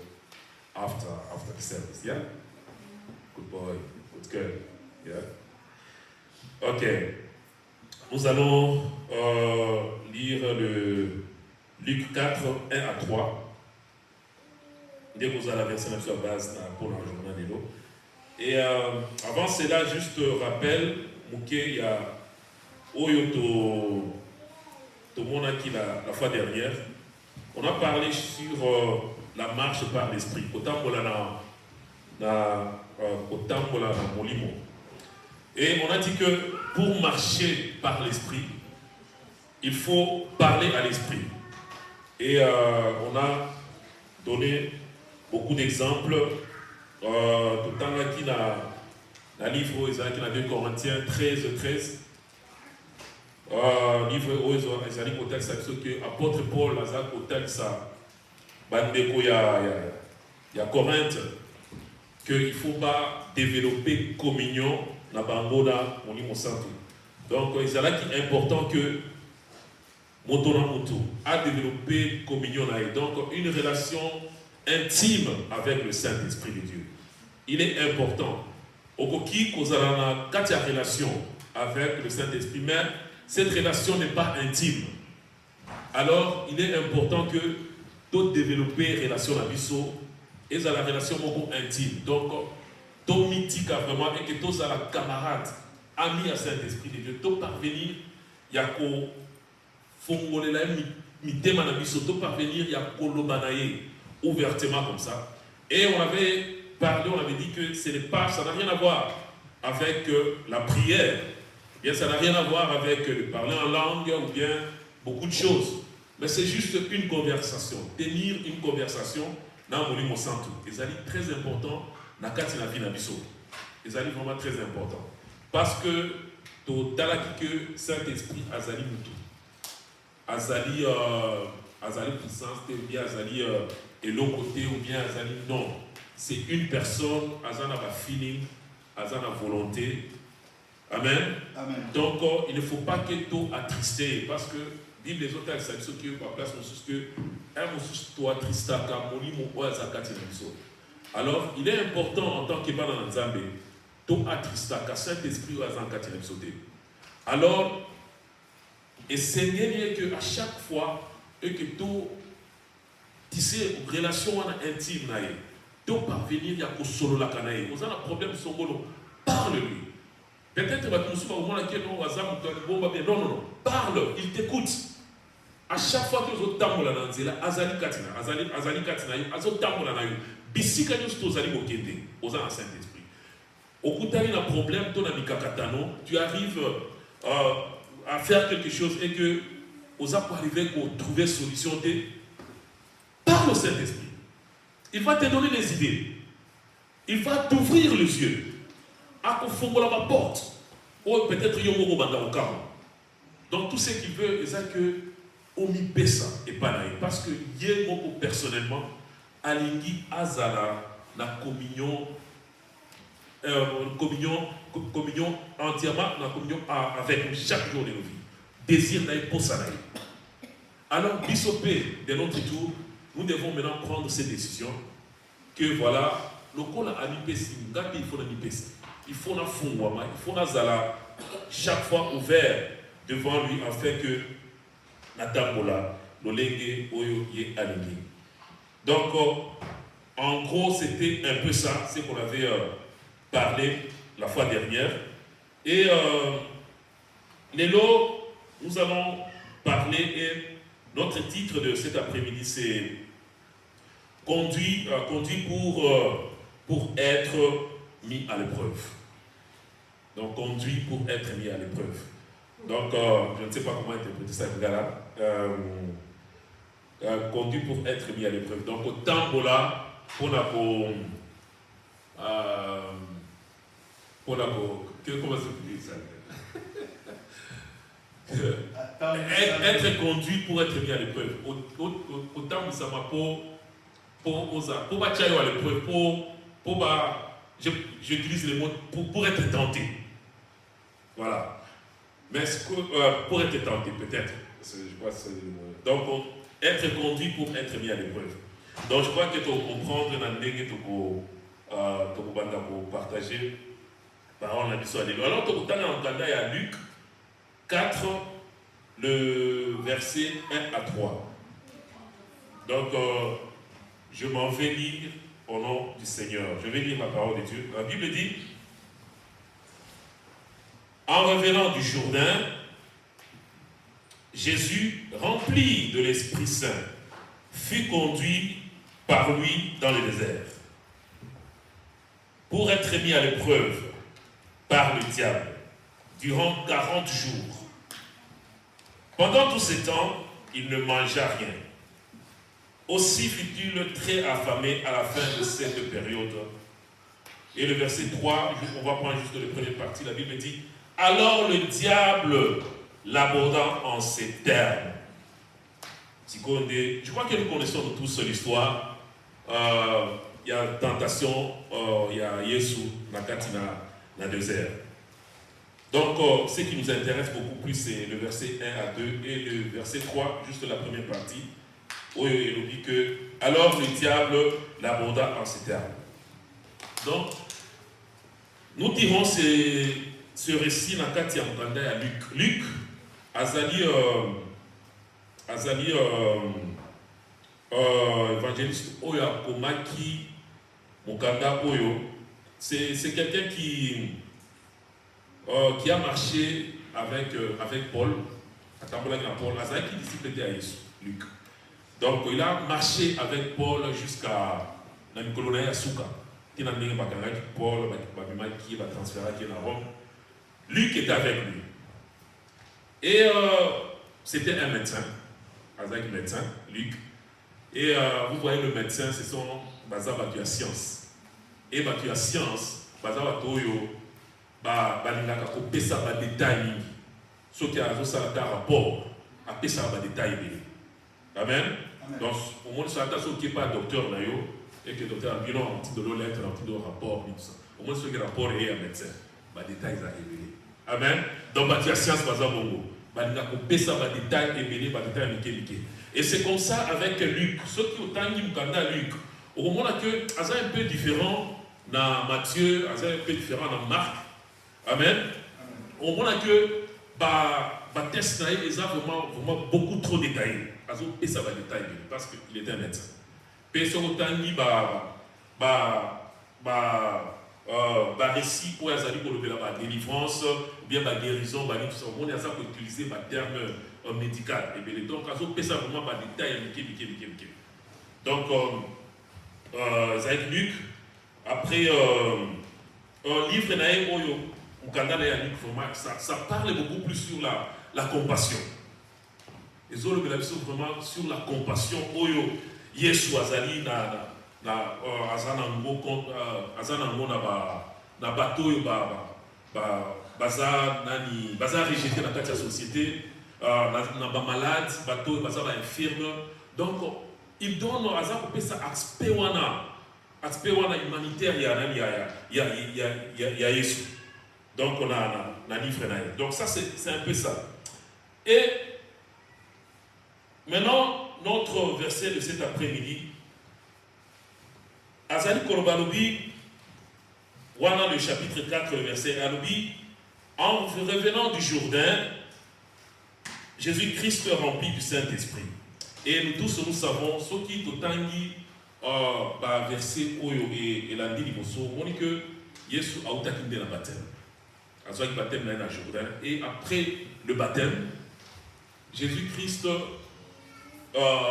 after the service, yeah? Good boy, good girl, yeah? Ok. Nous allons lire le Luc 4, 1 à 3. Dès que vous allez verser la sur base pour le journal de l'eau. Et avant cela, juste rappel, il y a Oyo Tomonaki la fois dernière. On a parlé sur la marche par l'esprit. Autant Molimo. Et on a dit que pour marcher par l'esprit, il faut parler à l'esprit. Et on a donné beaucoup d'exemples. Tout le temps qui a livre qui a 2 Corinthiens 13. Livre où ils ont dit que apôtre Paul a dit ça il y a Corinthe qu'il ne faut pas développer communion dans Bangoda au niveau santé. Donc il est important que Moto a développé communion donc une relation intime avec le Saint-Esprit de Dieu. Il est important Okoki kozalana katia relation avec le Saint-Esprit, mais cette relation n'est pas intime. Alors, il est important que tout développer relation à biso et à la relation beaucoup intime. Donc, tout mythique vraiment et que tous à la camarade, ami à Saint-Esprit de Dieu, tout parvenir, il y a qu'au fongoler la mitema na biso, tout parvenir, il y a qu'au lobanaye ouvertement comme ça. Et on avait parlé, on avait dit que ce n'est pas, ça n'a rien à voir avec la prière. Bien, ça n'a rien à voir avec parler en langue ou bien beaucoup de choses. Mais c'est juste une conversation. Tenir une conversation dans le Molimo Santo. Et ça est très important dans la vie de Bisso. Et ça est vraiment très important. Parce que dans que Saint-Esprit Azali Moutou. Azali puissance, ou bien Azali et l'autre côté, ou bien Azali non. C'est une personne, Azana a feeling, Azana volonté. Amen. Amen. Donc, il ne faut pas que tout attristé, parce que Bible les autres, ça dit que par place que un moussous toi trista car moni mon oise à alors, il est important en tant que dans Nzambe, tout attrista car Saint-Esprit oise en katinabisode. Alors, et c'est bien que à chaque fois et que tout tisser une relation intime naïe, tout parvenir il y a qu'au solo la canaïe. Vous avez un problème sur le parle-lui. Peut-être que tu au moment laquelle non, non, parle, il t'écoute. À chaque fois que vous avez un Nzela, Azali Katina, Azo Tambola Nayo, Bissika Nyos Tozali Bokende, aux un Saint-Esprit. Au coup d'un problème, ton ami Kakatano, tu arrives à faire quelque chose et que vous avez arrivé à trouver solution, parle au Saint-Esprit. Il va te donner des idées. Il va t'ouvrir les yeux. À confondre la porte. Ou peut-être Yomo Banda au Kama. Donc tout ce qu'il veut, c'est que Omi Pesa et pas naïf. Parce que Yémo personnellement, Alingi Azala, la communion entièrement, la communion avec nous chaque jour de nos vies. Désir naïf pour ça naïf. Alors, Bissopé, de notre tour, nous devons maintenant prendre ces décisions. Que voilà, le col a Nipesi, il faut la Nipesi. Il faut la fondre, il faut la zala, chaque fois ouvert devant lui, afin que la tambola, le lengue, oyo, yé aligné. Donc, en gros, c'était un peu ça, ce qu'on avait parlé la fois dernière. Et Lélo, nous allons parler, et notre titre de cet après-midi, c'est Conduit pour être mis à l'épreuve. Donc, conduit pour être mis à l'épreuve. Donc, je ne sais pas comment interpréter ça, là. Conduit pour être mis à l'épreuve. Donc, au temps là, comment ça peut dire ça? Être conduit pour être mis à l'épreuve. Au temps où ça m'a pour bâtir à l'épreuve, j'utilise les mots pour être tenté. Voilà. Mais pour être tenté, peut-être. Je crois que c'est le mot. Donc, être conduit pour être mis à l'épreuve. Donc, je crois que tu vas comprendre dans le tu vas partager parole à l'histoire de l'eau. Alors, tu vas entendre à Luc 4, le verset 1 à 3. Donc, je m'en vais lire au nom du Seigneur. Je vais lire la parole de Dieu. La Bible dit, en revenant du Jourdain, Jésus, rempli de l'Esprit Saint, fut conduit par lui dans le désert pour être mis à l'épreuve par le diable durant 40 jours. Pendant tout ce temps, il ne mangea rien. Aussi fut-il très affamé à la fin de cette période. Et le verset 3, on va prendre juste la première partie, la Bible dit, alors le diable l'aborda en ces termes. Je crois que nous connaissons tous l'histoire. Il y a tentation, il y a Yesu, Nakatina, dans le désert. Donc, ce qui nous intéresse beaucoup plus, c'est le verset 1 à 2 et le verset 3, juste la première partie. Où il nous dit que, alors le diable l'aborda en ces termes. Donc, nous dirons ce récit dans Katia Mokanda à Luc. Luc, Azali azali évangéliste Oyo Komaki Mokanda Oyo, c'est quelqu'un qui a marché avec Paul, Paul, azali qui disciple était à Luc. Donc il a marché avec Paul jusqu'à la colonie à Souka. Qui n'a pas Paul, qui va transférer qui est à Rome. Luc était avec lui. Et c'était un médecin, avec médecin, Luc. Et vous voyez le médecin, c'est son bazar à science. Et à science, bazar à toyo, balingaka ko pesa ba détail. Ce qui a un rapport à pesa ba détail. Amen. Donc au moins ça ce qui est pas docteur nayo et que docteur a bien en petit de lettre, en petit de rapport tout ça. Au moins ce qui rapport est un médecin, ba détail ça révélé. Amen. Donc à science bazar bongo. Balingaka ko pesa ba détail révélé, ba détail miké. Et c'est comme ça avec Luc. Ceux qui ont tangi Mukanda Luc, au moment que c'est un peu différent dans Matthieu, c'est un peu différent dans Marc. Amen. Au moment que test les a vraiment beaucoup trop détaillé. Et ça va détailler parce qu'il était un médecin. Puis ce qu'on tangi récit pour la délivrance, ou bien la guérison, tout ça. On a ça pour utiliser le terme médical. Et bien, donc, on peut ça vraiment par détail. Donc, avec Luc, après, un livre, ça parle beaucoup plus sur la compassion. Les autres, vraiment sur la compassion. Yesu Azali, azanango na bato oyo baza rejeté na kati ya société na bamalade bato oyo baza bainfirme. Donc il donne aza kopesa aspect wana humanitaire ya Yesu. Donc on a livre na ye. Donc ça c'est un peu ça. Et maintenant notre verset de cet après-midi, Azali Kolobalobi, voilà le chapitre 4, le verset Alobi, en revenant du Jourdain, Jésus-Christ rempli du Saint-Esprit. Et nous tous, nous savons, ce qui est tangi, verset Oyo et Landi Limoso, on dit que Yesu a outakinde la baptême. Azali baptême dans le Jourdain. Et après le baptême, Jésus-Christ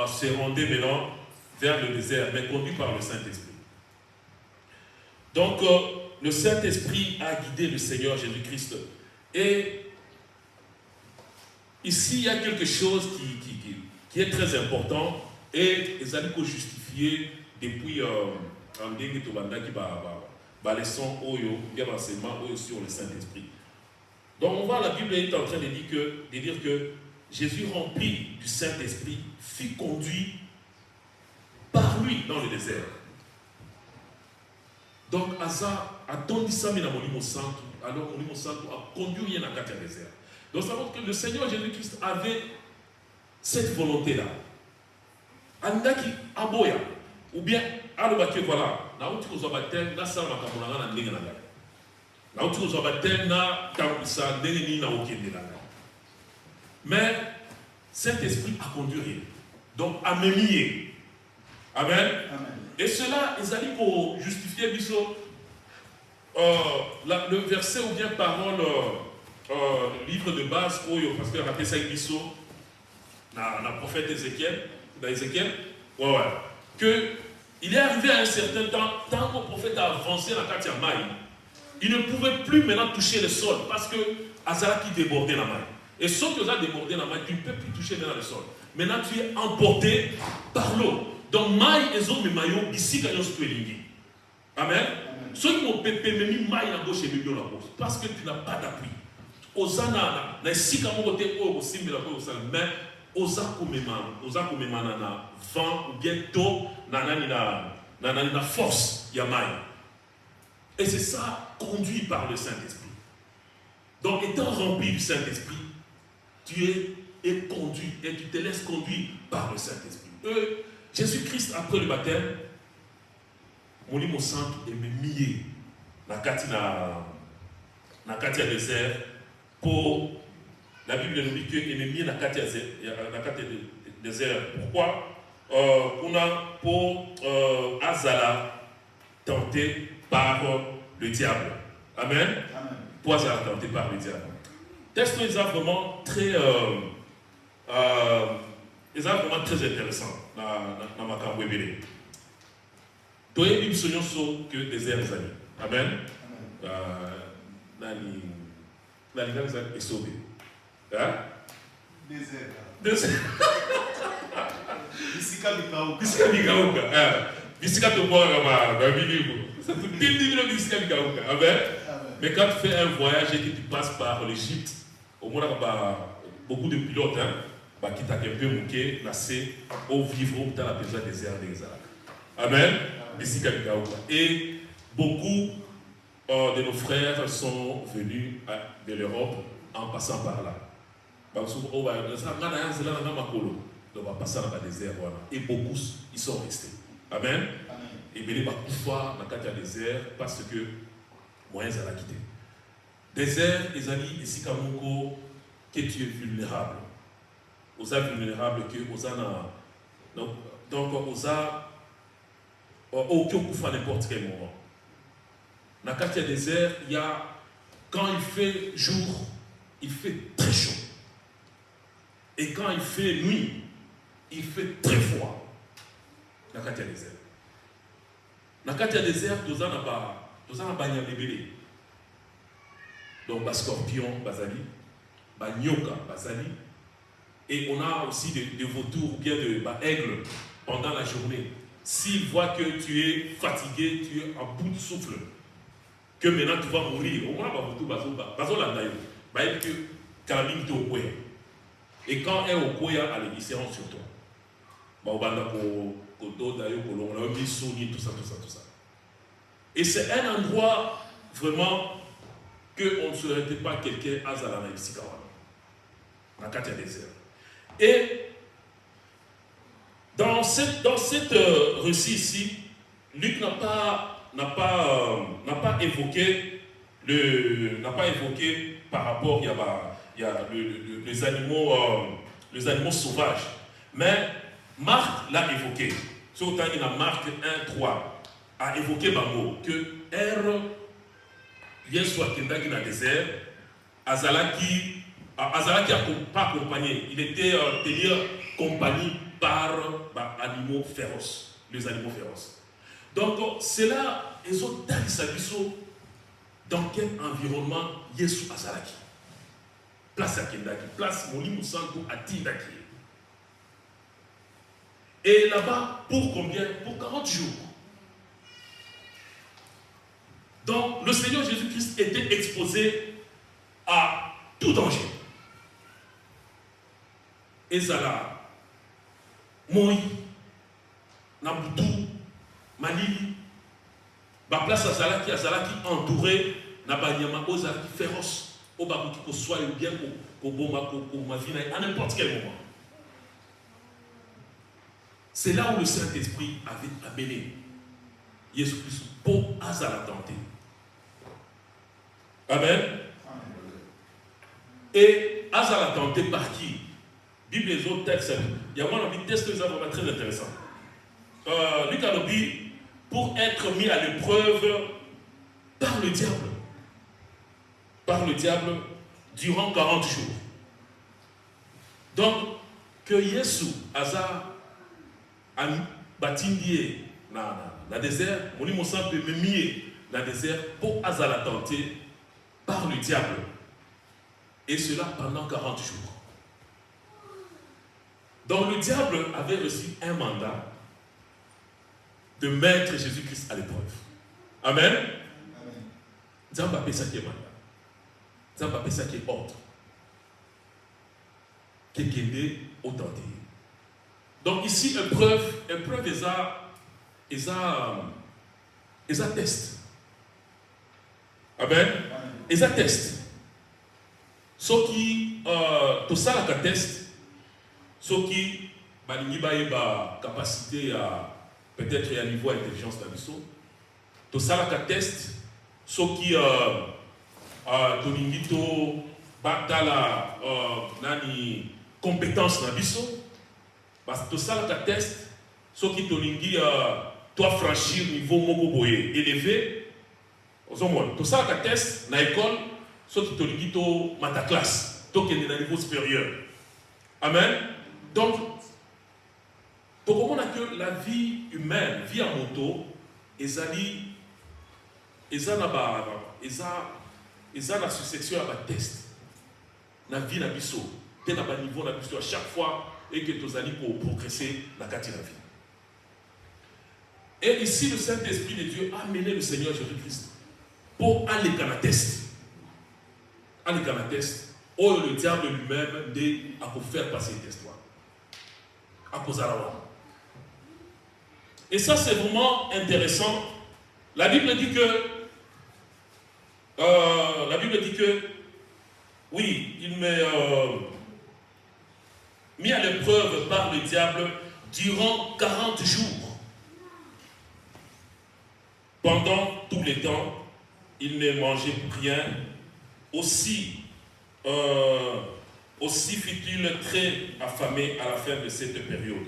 s'est rendu maintenant vers le désert, mais conduit par le Saint-Esprit. Donc, le Saint-Esprit a guidé le Seigneur Jésus-Christ. Et ici, il y a quelque chose qui est très important et ils allaient justifier depuis un dengue tobanda qui va leçon oyo, bien l'enseignement oyo sur le Saint-Esprit. Donc, on voit la Bible est en train de dire que Jésus rempli du Saint-Esprit fut conduit par lui dans le désert. Donc, Asa a tondi ça na Molimo Santo, alors Molimo Santo a conduit rien à Katia désert. Donc, ça montre que le Seigneur Jésus-Christ avait cette volonté-là. Andaki aboya, ou bien, alobaki voilà, na uti ko baptême, na sa makamona na ndenge na ngai. Na uti ko baptême na tambisa ndenge ni na okende na ngai. Mais Saint-Esprit a conduit rien. Donc, a mémié. Amen. Amen. Et cela, ils allaient pour justifier le verset ou bien parole, le livre de base, parce que rappelez ça Bisso, dans le prophète Ézéchiel, que il est arrivé à un certain temps, tant que le prophète a avancé dans la Katia Maï, il ne pouvait plus maintenant toucher le sol parce que Azara qui débordait la main. Et sauf que Azara débordait la main, tu ne peux plus toucher maintenant le sol. Maintenant, tu es emporté par l'eau. Donc, maï et zone de maillot, ici, quand tu es lié. Amen. Ceux qui m'ont pépé, même maï à gauche et milieu à gauche, parce que tu n'as pas d'appui. Osana, na si comme côté aussi, mais la gauche, mais osa kumema na vent ou bien d'eau, na force, ya maï. Et c'est ça conduit par le Saint-Esprit. Donc, étant rempli du Saint-Esprit, tu es conduit et tu te laisses conduire par le Saint-Esprit. Jésus-Christ, après le baptême, Molimo Santo est mis dans le désert pour la Bible nous dit qu'il est mis dans le désert. Pourquoi? On a pour Azala tenté par le diable. Amen. Amen. Pour Azala tenté par le diable. Texte est vraiment très intéressant dans ma carrière. Toye une solution que désert les amis. Amen. Nani est sauvé. Hein? Désert. Bisika Mikauka. Bisika Mikauka. Bisika Toboga, ma vie. Ça te dit le Bisika Mikauka. Amen. Mais quand tu fais un voyage et que tu passes par l'Égypte, au moins beaucoup de pilotes qui t'ont un peu manqué, nassé, au vivre dans la besoin désert des Arabes. Amen. Bisika Mikauka. Et beaucoup de nos frères sont venus de l'Europe en passant par là. Donc, on va passer dans le désert. Et beaucoup, ils sont restés. Amen. Et bien, ils vont pouvoir dans le désert parce que moyens à la quitter. Désert, les amis, ici, Kamoko, que tu es vulnérable. Vous êtes vulnérable, que vous êtes donc, vous êtes aucun coup à n'importe quel moment. Dans le désert, il y a, quand il fait jour, il fait très chaud. Et quand il fait nuit, il fait très froid. Dans le désert. Dans le désert, nous avons un bébé. Donc, les scorpions, basali, les nyoka, basali. Et on a aussi des vautours ou bien des aigles pendant la journée. S'ils voient que tu es fatigué, tu es en bout de souffle, que maintenant tu vas mourir, au moins, et quand elle est au Koya, ils seront sur toi. Tout ça. Et c'est un endroit vraiment qu'on ne serait pas quelqu'un à Zalana et Sikawana. Dans le quartier désert. Et dans cette récit ici, Luc n'a pas évoqué par rapport il y a les animaux sauvages. Mais Marc l'a évoqué. Surtout il a Marc 1:3 a évoqué Bango que R bien soit qu'il dans le désert, Azalaki n'a pas accompagné. Il était tenu compagnie par animaux féroces, les animaux féroces. Donc c'est là ils ont dans quel environnement Yesu Azalaki. Place à Kendaki, place Molimu Santo à Tindaki. Et là-bas, pour combien? Pour 40 jours. Donc, le Seigneur Jésus-Christ était exposé à tout danger. Ezala, Moi, Nabutu, Malili, la place à Zalaki entouré, Nabanyama, Ozalaki féroce, au Babuki, qu'on soit bien, qu'on ma vie, à n'importe quel moment. C'est là où le Saint-Esprit avait amené Jésus-Christ pour Azala tenter. Amen. Et Azala tenté par qui? Bible les autres textes. Il y a un texte qui est vraiment très intéressant. Luc a dit pour être mis à l'épreuve par le diable. Par le diable durant 40 jours. Donc, que Yesu Azar a bâti dans le désert, on dit mon sang peut me mier dans le désert pour Azar la tenter par le diable. Et cela pendant 40 jours. Donc le diable avait reçu un mandat de mettre Jésus-Christ à l'épreuve. Amen. Diable appelle ça qui est mandat. Diable appelle ça qui est ordre. Qui est aidé au tenté. Donc ici, épreuve est un test. Amen. Est un test. Ce qui, tout ça, la test, ce qui, il y a capacité à peut-être à niveau d'intelligence d'Abisso. Tout ça, la test, ce qui, Toningito, Batala, Nani, compétence d'Abisso. Parce que ça, la test, ce qui toi franchir niveau moko boye élevé, tout ça, la test, na école, ce qui tolingi to mata classe, to qui est dans niveau supérieur. Amen. Donc, pour comment on a que la vie humaine, vie en moto, ezali la succession à la test. La vie na biso, t'es na niveau na biso à chaque fois et que tu allais pour progresser la carte de la vie. Et ici, le Saint-Esprit de Dieu a amené le Seigneur Jésus-Christ pour aller dans la test. Aller dans la test, où le diable lui-même a pour faire passer le test. À cause de la. Et ça, c'est vraiment intéressant. La Bible dit que, oui, il m'est mis à l'épreuve par le diable durant 40 jours. Pendant tout le temps, il ne mangeait rien. Aussi fut-il très affamé à la fin de cette période.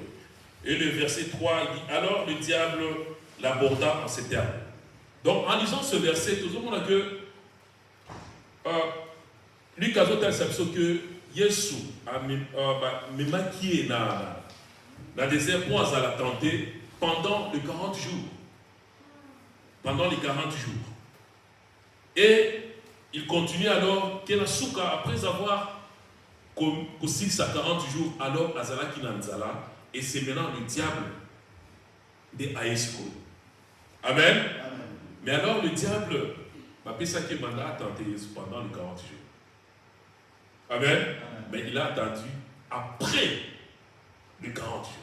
Et le verset 3, il dit, alors le diable l'aborda en ces termes. Donc, en lisant ce verset, tout le monde a que Luc a dit que Yesu a me maquillé dans le désert pour la tenter pendant les 40 jours. Pendant les 40 jours. Et il continue alors, après avoir aussi à 40 jours, alors Azala Kinanzala, et c'est maintenant le diable de Aesco. Amen. Amen. Mais alors le diable m'a fait ça qui m'a tenté pendant les 40 jours. Amen. Amen. Mais il a attendu après les 40 jours.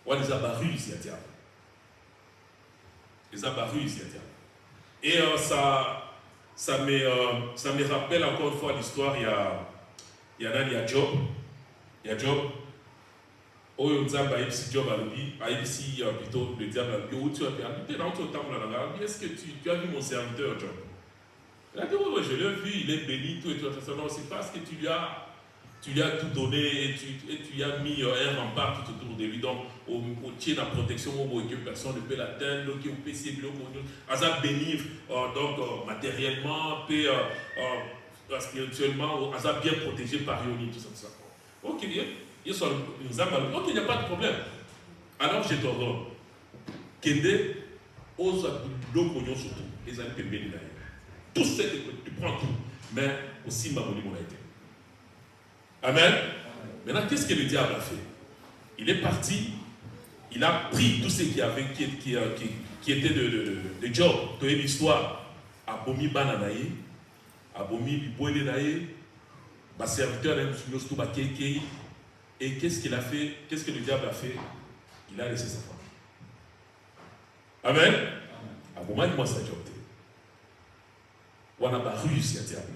On les a barrus ici à diable. Les a barrus ici à diable. Et ça me rappelle encore une fois l'histoire, il y a Job. Il y a Job. Oh, Job plutôt le diable a dit, où tu as habité dans ton temple là, est-ce que tu as vu mon serviteur Job? Il a dit, oui, je l'ai vu, il est béni, tout et tout. Non, c'est parce que tu lui as tout donné et tu lui as mis un rempart tout autour de lui. Donc, au tient la protection, que personne ne peut l'atteindre, que vous puissiez bénir, donc matériellement, spirituellement, bien protégé par Yoni, tout ça. Ok, il n'y a pas de problème. Alors, je t'ordonne. Kende, ose l'ocognon surtout, les amis bénis d'ailleurs. Tout ce que tu prends tout, mais aussi ma bonne été. Amen. Maintenant, qu'est-ce que le diable a fait? Il est parti, il a pris tout ce qui était de Job, de l'histoire, abomi bananaye, abomi biboile naye, ma serviteur et qu'est-ce qu'il a fait? Qu'est-ce que le diable a fait? Il a laissé sa femme. Amen. Aboma moi ça Job. On n'a pas réussi à diable.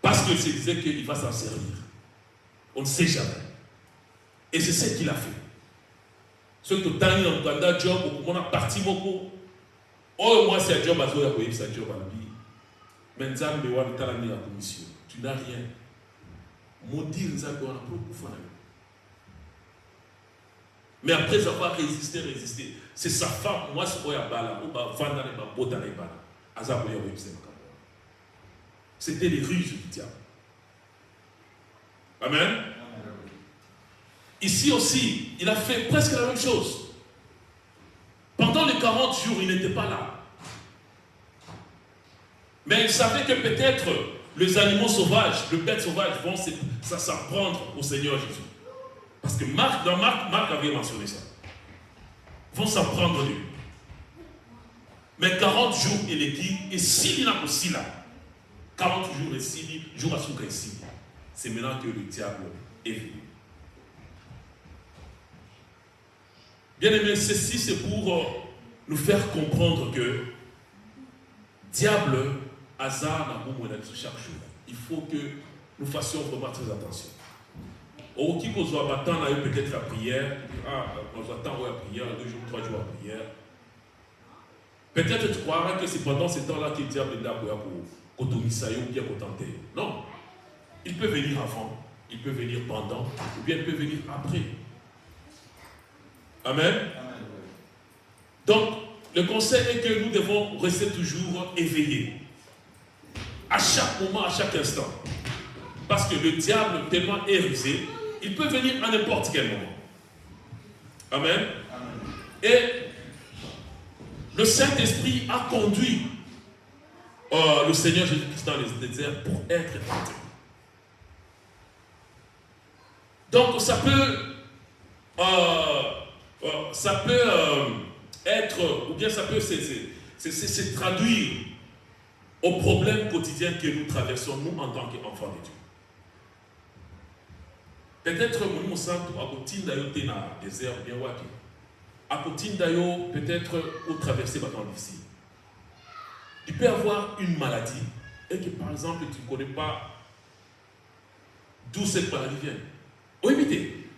Parce qu'il se disait qu'il va s'en servir. On ne sait jamais. Et c'est ce qu'il a fait. Ce que tu as dit en Uganda, Job, on a parti beaucoup. Oh, moi, c'est un job à Zoya, c'est un job à lui. Mais Nzambe, on a mis la commission. Tu n'as rien. Maudire Nzambe, on a beaucoup fait. Mais après avoir résisté, c'est sa femme, moi, c'est quoi ya bala, ou va vendre les bottes dans les bala. C'était les ruses du diable. Amen. Ici aussi, il a fait presque la même chose. Pendant les 40 jours, il n'était pas là. Mais il savait que peut-être les animaux sauvages, les bêtes sauvages vont s'en prendre au Seigneur Jésus. Parce que Marc avait mentionné ça. Vont s'en prendre lui. Mais 40 jours, il est dit, et s'il y en a aussi là, 40 jours et 6 jours à Souka ici, c'est maintenant que le diable est venu. Bien aimé, ceci c'est pour nous faire comprendre que diable, hasard, n'a pas chaque jour. Il faut que nous fassions vraiment très attention. Au qui qu'on soit battant, on a eu peut-être la prière, on attend la prière, 2 jours, 3 jours à prière. Peut-être tu croiras que c'est pendant ce temps-là que le diable est là pour cotomisailler ou bien contenter. Non. Il peut venir avant. il peut venir pendant, ou bien il peut venir après. Amen. Donc, le conseil est que nous devons rester toujours éveillés. À chaque moment, à chaque instant. Parce que le diable, tellement est rusé, il peut venir à n'importe quel moment. Amen. Et le Saint-Esprit a conduit le Seigneur Jésus-Christ dans les déserts pour être tenté. Donc ça peut être, ou bien ça peut se traduire aux problèmes quotidiens que nous traversons, nous, en tant qu'enfants de Dieu. Peut-être que nous sommes à côté d'ailleurs dans le désert, bien wapi. À côté d'ailleurs, peut-être au traverser des temps difficiles. Il peut y avoir une maladie et que par exemple tu ne connais pas d'où cette maladie vient. Ou éviter.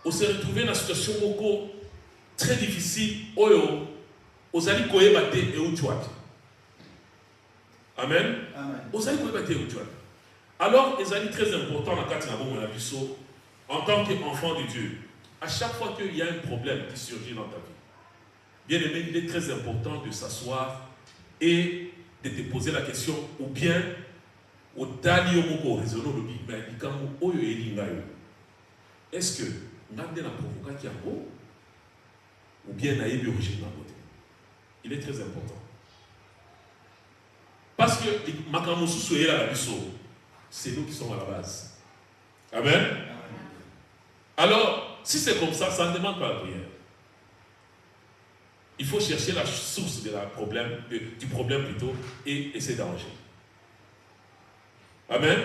On s'est retrouvé dans une situation très difficile. Aux alliés koye bate et où tu as. Amen. Aux alliés koye bate et où tu as. Alors, les alliés très importants dans le cadre de en tant qu'enfant de Dieu, à chaque fois qu'il y a un problème qui surgit dans ta vie, bien aimé, il est très important de s'asseoir et de te poser la question, ou bien, au tali au raisonner le big man, est-ce que nous avons la provocation qui est en haut, ou bien nous avons l'origine dans côté. Il est très important. Parce que c'est nous qui sommes à la base. Amen. Alors, si c'est comme ça, ça ne demande pas la prière. Il faut chercher la source du problème plutôt et essayer d'arranger. Amen.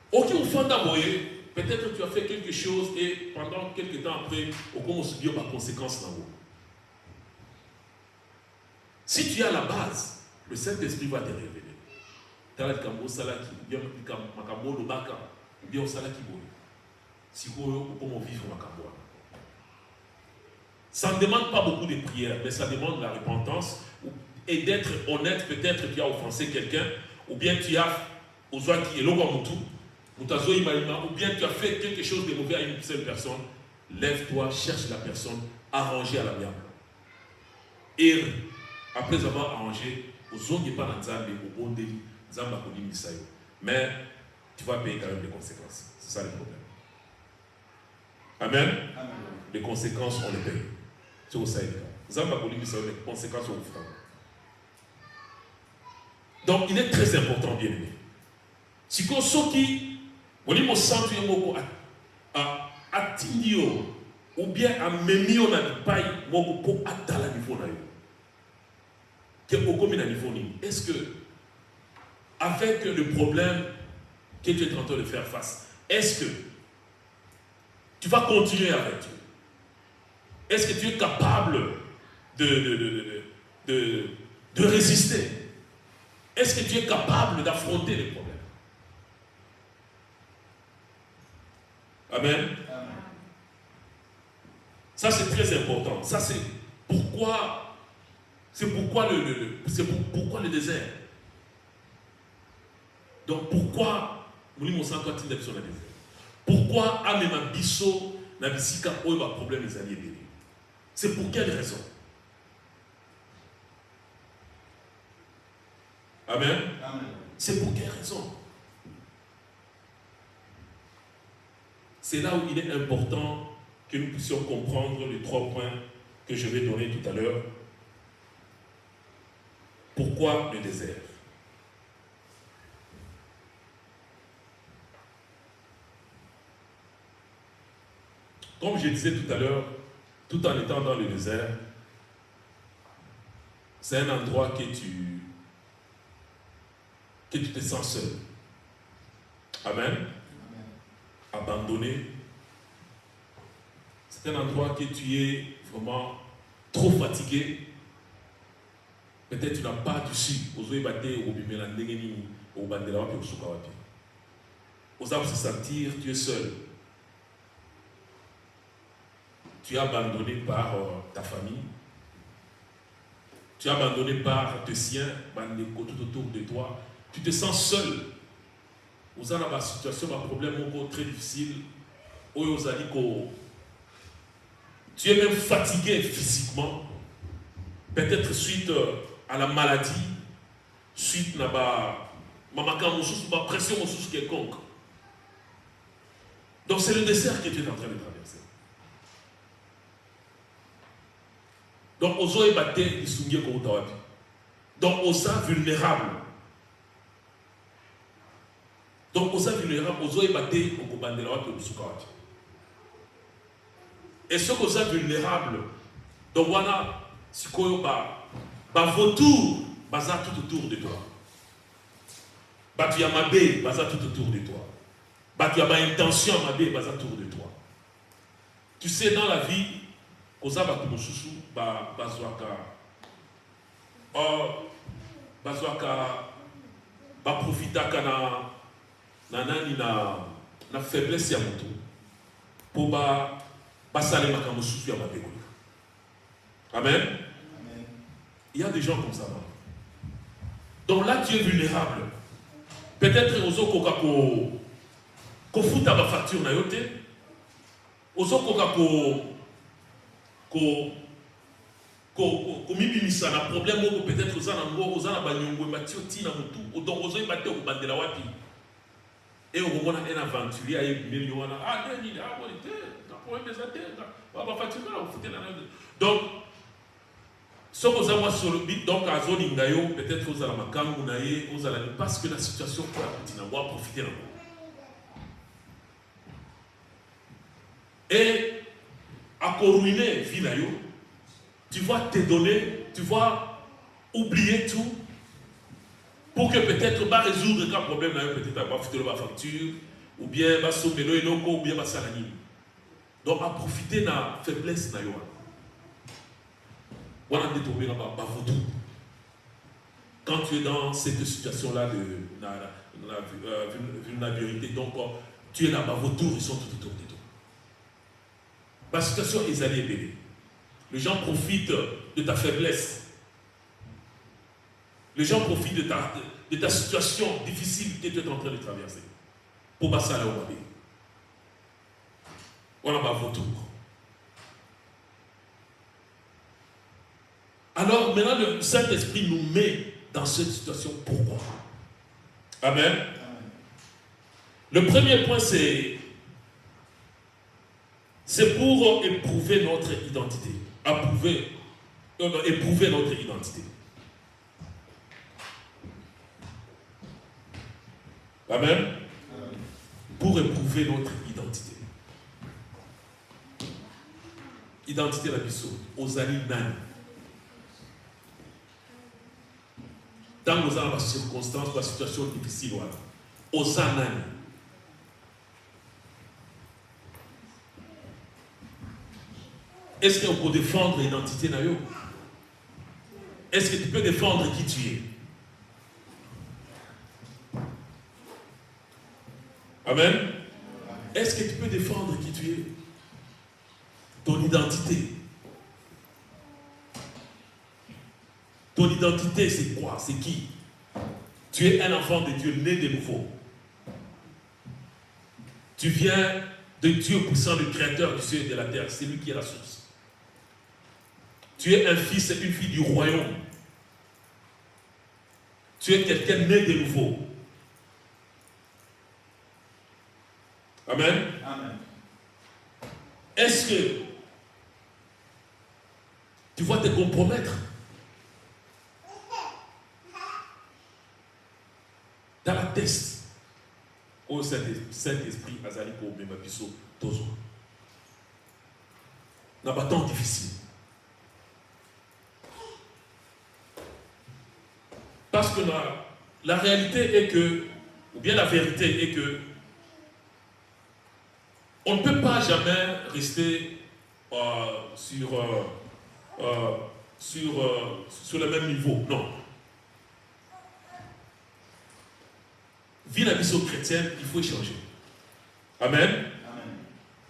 Ok, au fond d'envoyer, peut-être tu as fait quelque chose et pendant quelques temps après, on se dit ma conséquence dans vous. Si tu es à la base, le Saint-Esprit va te révéler. Tu as le cambo salaki, bien le cambo le baka, bien le salaki boy. Si vous comment vivre ma cambo. Ça ne demande pas beaucoup de prières, mais ça demande la repentance et d'être honnête. Peut-être tu as offensé quelqu'un, ou bien tu as ou bien tu as fait quelque chose de mauvais à une seule personne. Lève-toi, cherche la personne, arrange à l'amiable. Et après avoir arrangé, mais tu vas payer quand même les conséquences. C'est ça le problème. Amen. Amen. Les conséquences, on les paye. C'est au ça. Les conséquences, on les fera. Donc, il est très important, bien aimé. Si vous qui vous avez senti à Tindio ou bien à Memio na paille pour atteindre le niveau est-ce que avec le problème que tu es en train de faire face, est-ce que tu vas continuer avec Dieu? Est-ce que tu es capable de résister? Est-ce que tu es capable d'affronter les problèmes? Amen. Amen. Ça c'est très important. Ça c'est pourquoi le désert. Donc pourquoi pourquoi amema biso na bisika oyo ba problème les alliés bénis? C'est pour quelle raison? Amen. Amen. C'est pour quelle raison? C'est là où il est important que nous puissions comprendre les 3 points que je vais donner tout à l'heure. Pourquoi le désert? Comme je disais tout à l'heure, tout en étant dans le désert, c'est un endroit que tu te sens seul. Amen. Abandonné. C'est un endroit que tu es vraiment trop fatigué. Peut-être tu n'as pas d'issue. Vous allez se sentir, tu es seul. Tu es abandonné par ta famille. Tu es abandonné par tes siens, tout autour de toi. Tu te sens seul. vous avez une situation, un problème très difficile, où vous allez tu es même fatigué physiquement, peut-être suite à la maladie, suite à la pression quelconque. Donc c'est le désert que tu es en train de traverser. Donc ozo est battu, il s'oublie comme tawapi. Donc ozo vulnérable. Donc ozo vulnérable, ozo est battu au kobandela wapi obusukawati. Et ce que ozo vulnérable, donc voilà, si koyo ba vautour, baza tout autour de toi. Batu ya mabe, baza tout autour de toi. Batu ya ba intention mabe, baza autour de toi. Tu sais dans la vie, koza batu mosusu profitaka na faiblesse ya moto pour basalemaka mosusu ya mabe. Amen. Il y a des gens comme ça. Donc là tu es vulnérable. Peut-être aux autres ko futa ba facture na yote. Aux autres ko mibimisa na problème moko peut-être ozana banyongo matio tina mutu donc ozo ibate ko bandela wapi et on mona un aventurier avec million wana nani bonité na problème des attaques ba facture na futa na donc ce que vous avez sur le bit donc à zone ngayo peut-être aux ala makangu na ye aux ala parce que la situation pour la petite on va profiter là et à ruiner vie na yo. Tu vas te donner, tu vas oublier tout pour que peut-être va résoudre un problème, peut-être avoir fait la facture, ou bien va sauver le loco, ou bien va salani. Donc à profiter de la faiblesse na yo. Voilà de tomber là-bas, quand tu es dans cette situation-là de la vulnérabilité, donc tu es là-bas, vos tours, ils sont tout autour de toi. La situation est allée bébé. Les gens profitent de ta faiblesse. Les gens profitent de ta situation difficile que tu es en train de traverser. Pour passer à la Ouabé. Voilà votre tour. Alors maintenant, le Saint-Esprit nous met dans cette situation. Pourquoi? Amen. Le premier point, c'est pour éprouver notre identité. Éprouver notre identité. Amen. Pour éprouver notre identité. Identité la biso, aux alliés nani. Dans nos circonstances, la situation difficile, aux anani. Est-ce qu'on peut défendre l'identité nayo? Est-ce que tu peux défendre qui tu es? Amen. Est-ce que tu peux défendre qui tu es? Ton identité. Ton identité, c'est quoi? C'est qui? Tu es un enfant de Dieu, né de nouveau. Tu viens de Dieu puissant, le créateur du ciel et de la terre. C'est lui qui est la source. Tu es un fils et une fille du royaume. Tu es quelqu'un né de nouveau. Amen. Amen. Est-ce que tu vas te compromettre dans la test au Saint-Esprit azali ko mema biso tozo na bâton difficile? Parce que la réalité est que, ou bien la vérité est que, on ne peut pas jamais rester sur le même niveau. Non. Vie la mission chrétienne, il faut échanger. Amen.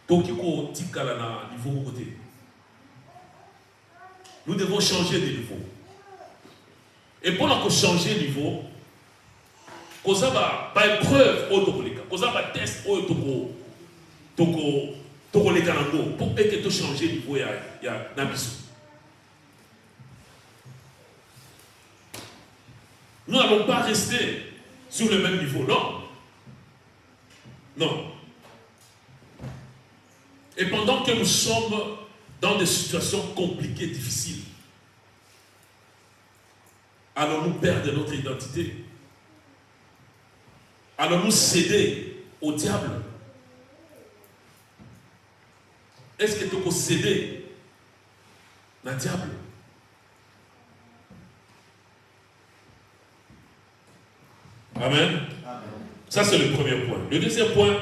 Donc, il faut niveau côté. Nous devons changer de niveau. Et pour changer de niveau, koza ba épreuve au tokoleka, koza ba test au tokoleka nango pour que tu changer niveau ya na biso. Nous n'allons pas rester sur le même niveau, non. Non. Et pendant que nous sommes dans des situations compliquées, difficiles, allons-nous perdre notre identité? Allons-nous céder au diable? Est-ce que tu peux céder au diable? Amen. Ça, c'est le premier point. Le deuxième point,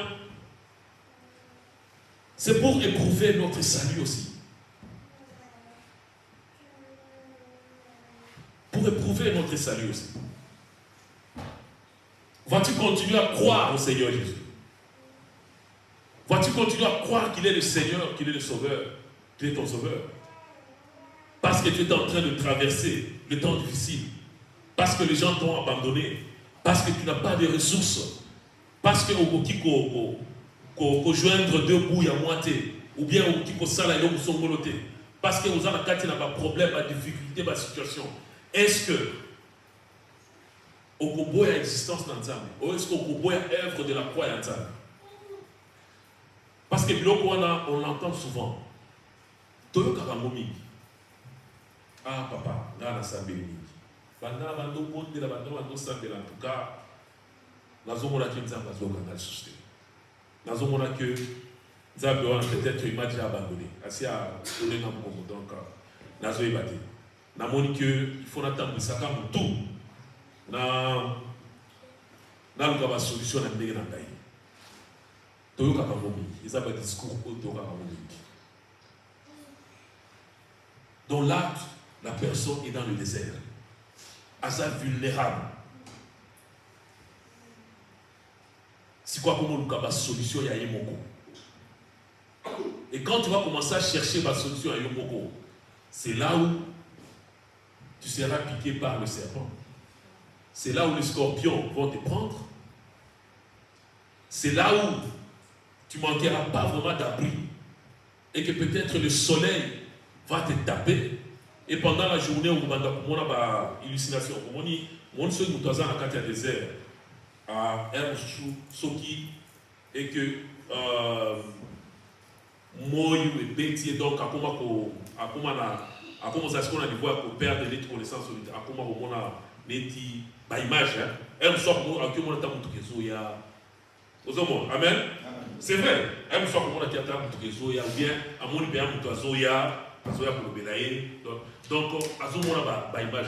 c'est pour éprouver notre salut aussi. Pour éprouver notre salut aussi. Vas-tu continuer à croire au Seigneur Jésus? Vas-tu continuer à croire qu'il est le Seigneur, qu'il est le Sauveur, qu'il est ton Sauveur? Parce que tu es en train de traverser le temps difficile. Parce que les gens t'ont abandonné. Parce que tu n'as pas de ressources. Parce que au joindre deux bouts à moitié. Ou bien au qui sala et l'eau sont molotés. Parce que vous avez un problème, une difficulté, une situation. Est-ce que au Kobo y a existence dans Nzambe? Ou est-ce qu'au Kobo y a œuvre de la croix dans Nzambe? Parce que on l'entend souvent. Toyo Kabangomi. Ah papa, là la Sambe mingi. Banda bando bonde la bando Sambe en tout cas. Nazomona que Nzambe azokanga susté. Nazomona que Nzambe peut-être il m'a déjà abandonné. Asi a donné na mon donc nazo ibate. Namoni que il faut n'attendre ça comme tout. Na luka solution na ndenge na ngai. Toyoka kamomi, ils ont un discours autour dans l'acte, la personne est dans le désert. Asa vulnérable. C'est quoi comment nous avons solution à Yemoko? Et quand tu vas commencer à chercher ma solution à Yemoko, c'est là où tu seras piqué par le serpent. C'est là où les scorpions vont te prendre. C'est là où tu ne manqueras pas vraiment d'abri. Et que peut-être le soleil va te taper. Et pendant la journée où on a une hallucination, on se dit dans le désert, à Soki, et que moi et Betty, donc, à comment ça se qu'on voir pour perdre les connaissances, à comment on a neti ba image hein soit pour que mon temps tout que ya amen c'est vrai soit pour mon temps tout que ya ou bien à mon bien tout azoya pour le belaye donc azomona ba image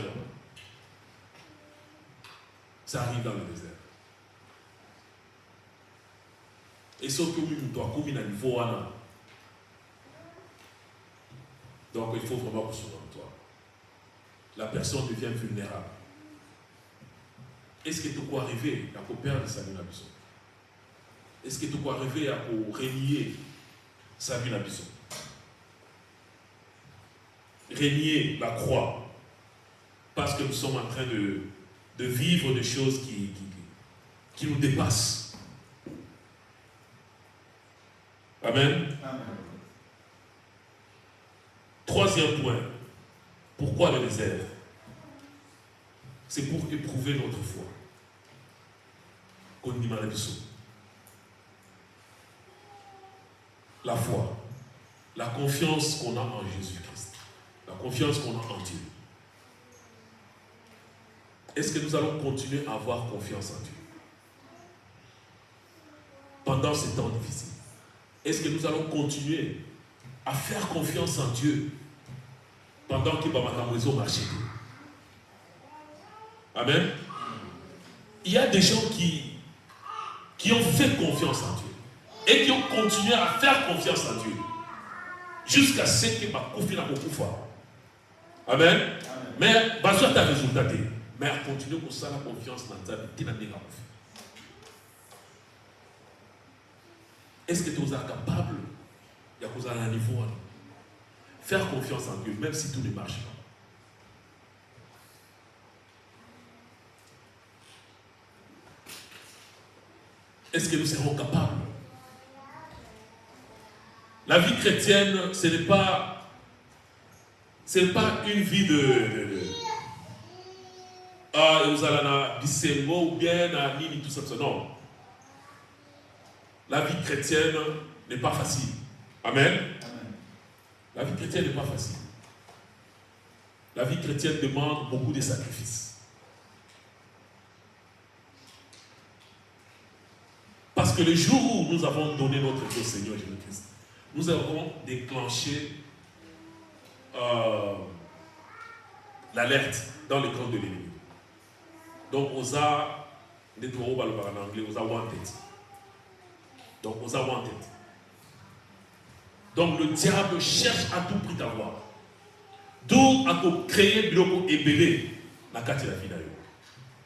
ça arrive dans le désert et ce que nous doit comme à niveau là donc il faut vraiment que ce soit toi la personne devient vulnérable. Est-ce que tu peux arriver à perdre sa vie à bison? Est-ce que tu peux arriver à régner sa vie à bison? Régner la croix. Parce que nous sommes en train de vivre des choses qui nous dépassent. Amen. Amen. Troisième point. Pourquoi le désert? C'est pour éprouver notre foi. La foi, la confiance qu'on a en Jésus-Christ, la confiance qu'on a en Dieu. Est-ce que nous allons continuer à avoir confiance en Dieu pendant ces temps difficiles? Est-ce que nous allons continuer à faire confiance en Dieu pendant qu'il va marcher? Amen. Il y a des gens qui ont fait confiance en Dieu et qui ont continué à faire confiance en Dieu jusqu'à ce que ma confiance n'a pas foi. Amen. Amen. Mais basé ta résultat, mais continue pour ça la confiance dans ta vie. Est-ce que tu es capable de faire un niveau faire confiance en Dieu même si tout ne marche pas? est-ce que nous serons capables? La vie chrétienne, ce n'est pas une vie de vous allez na bisengo ou bien na nini, tout ça. Non. La vie chrétienne n'est pas facile. Amen. Amen. La vie chrétienne n'est pas facile. La vie chrétienne demande beaucoup de sacrifices. Parce que le jour où nous avons donné notre vie au Seigneur Jésus-Christ, nous avons déclenché l'alerte dans le camp de l'ennemi. Donc, on a, en anglais, on a wanted. Donc, on a wanted. Donc, le diable cherche à tout prix t'avoir. D'où à créer biloko ebele na kati la vie na yo.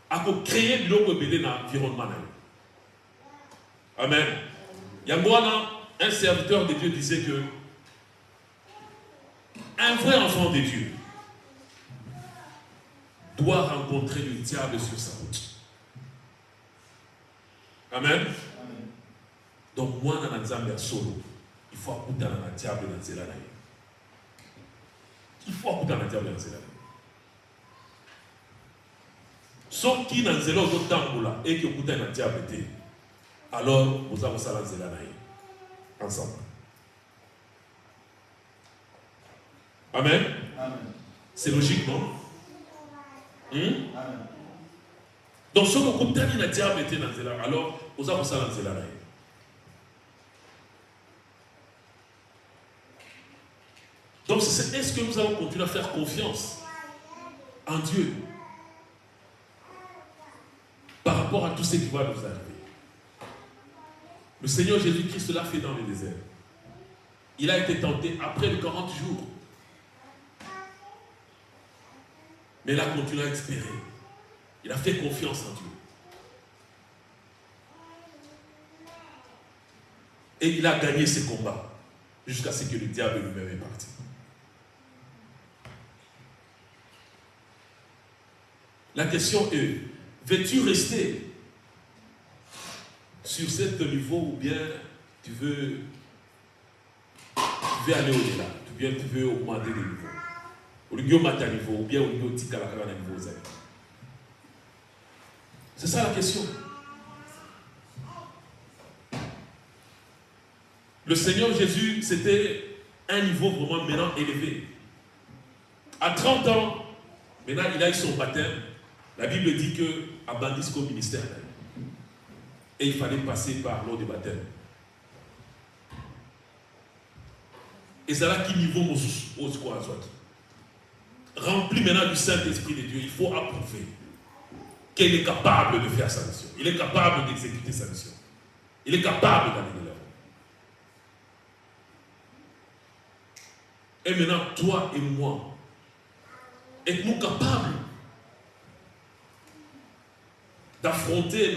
À créer biloko ebele na environnement na yo. Amen. Yangwana, un serviteur de Dieu disait que un vrai enfant de Dieu doit rencontrer le diable sur sa route. Amen. Amen. Donc moi, dans la Zambia solo, il faut écouter dans le diable dans Zélana. Il faut écouter dans le diable dans Zélana. Sauf qui dans Zélana au temps et qui écoute dans le diable, alors vous avez ça dans Zélana ensemble. Amen. Amen. C'est logique, non? Amen. Donc, si vous écoutez dans le diable, alors vous avez ça dans Zélana. Donc, est-ce que nous allons continuer à faire confiance en Dieu par rapport à tout ce qui va nous arriver? Le Seigneur Jésus-Christ l'a fait dans le désert. Il a été tenté après les 40 jours. Mais il a continué à espérer. Il a fait confiance en Dieu. Et il a gagné ses combats jusqu'à ce que le diable lui-même est parti. La question est, veux-tu rester sur ce niveau ou bien tu veux aller au-delà, ou bien tu veux augmenter le niveau? Ou bien augmenter le niveau, ou bien augmenter le niveau. C'est ça la question. Le Seigneur Jésus, c'était un niveau vraiment maintenant élevé. À 30 ans, maintenant il a eu son baptême. La Bible dit que abandonne son ministère. Et il fallait passer par l'eau de baptême. Et c'est là qu'il niveau au quoi rempli maintenant du Saint-Esprit de Dieu, il faut approuver qu'il est capable de faire sa mission. Il est capable d'exécuter sa mission. Il est capable d'aller de l'avant. Et maintenant, toi et moi, êtes-nous capables d'affronter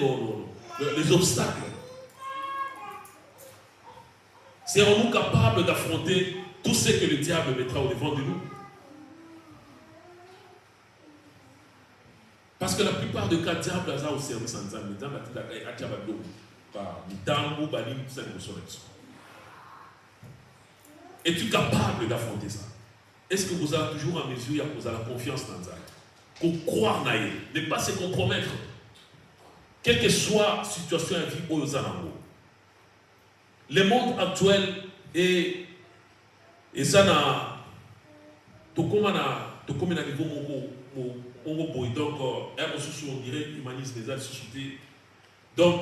les obstacles? Serons-nous capables d'affronter tout ce que le diable mettra au-devant de nous? Parce que la plupart des cas, le diable a au service en disant, le diable a été par Mitango, Balim, tout ça, es-tu capable d'affronter ça? Est-ce que vous avez toujours en mesure, vous avez la confiance dans ça? Pour croire en elle, ne pas se compromettre. Quelle que soit la situation à vie aux Zanango. Le monde actuel est ça na tout comme na niveau donc on dirait humanisme des sociétés. Donc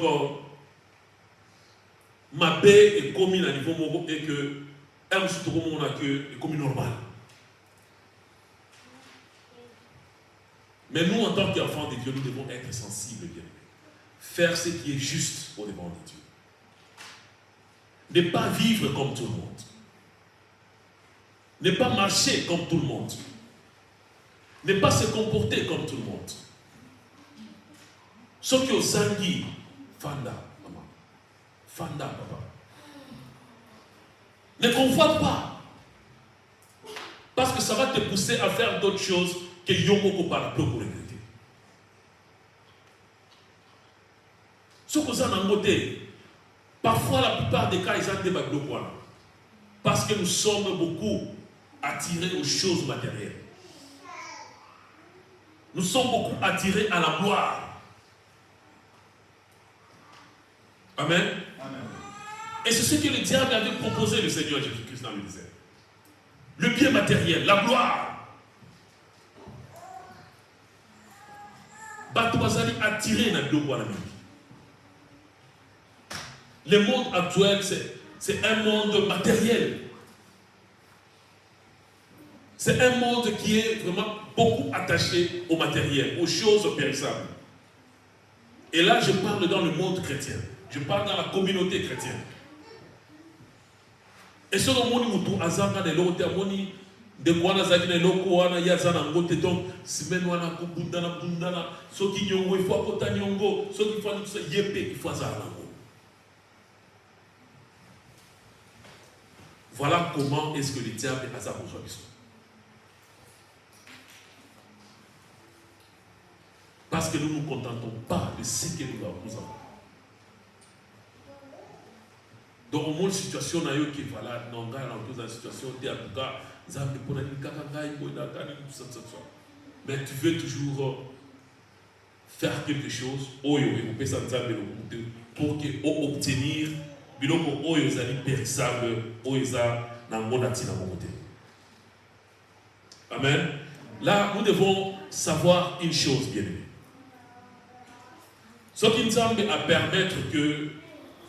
ma paix est commis à niveau mogo et que on a que est commis normal. Mais nous en tant qu'enfants de Dieu, nous devons être sensibles bien. Faire ce qui est juste au devant de Dieu. Ne pas vivre comme tout le monde. Ne pas marcher comme tout le monde. Ne pas se comporter comme tout le monde. Ce qui est au sangi, Fanda, maman. Fanda, papa. Ne convoite pas. Parce que ça va te pousser à faire d'autres choses que Yomoko par pour regretter. Ce que vous avez en côté, plupart des cas, ils ont des baglots. Parce que nous sommes beaucoup attirés aux choses matérielles. Nous sommes beaucoup attirés à la gloire. Amen. Amen. Et c'est ce que le diable avait proposé le Seigneur Jésus-Christ dans le désert. Le bien matériel, la gloire. Batouazali attiré dans le gloire. Le monde actuel, c'est un monde matériel. C'est un monde qui est vraiment beaucoup attaché au matériel, aux choses périssables. Et là, je parle dans le monde chrétien. Je parle dans la communauté chrétienne. Et ce que moni mutu azanga de l'autre, moni de quoi nazaki ne loko wana yazana ngote donc semaine wana ko bundana bundana soki nyongo il faut kota nyongo soki faut nous yepe il faut azana ngo. Voilà comment est-ce que le diable a sa besoin. Parce que nous ne nous contentons pas de ce que nous avons. Donc, au moins, situation qui voilà, non, dans la situation, en tout cas, mais tu veux toujours faire quelque chose pour obtenir périssable. Amen. Là, nous devons savoir une chose, bien aimé. Ce qui nous a permettre que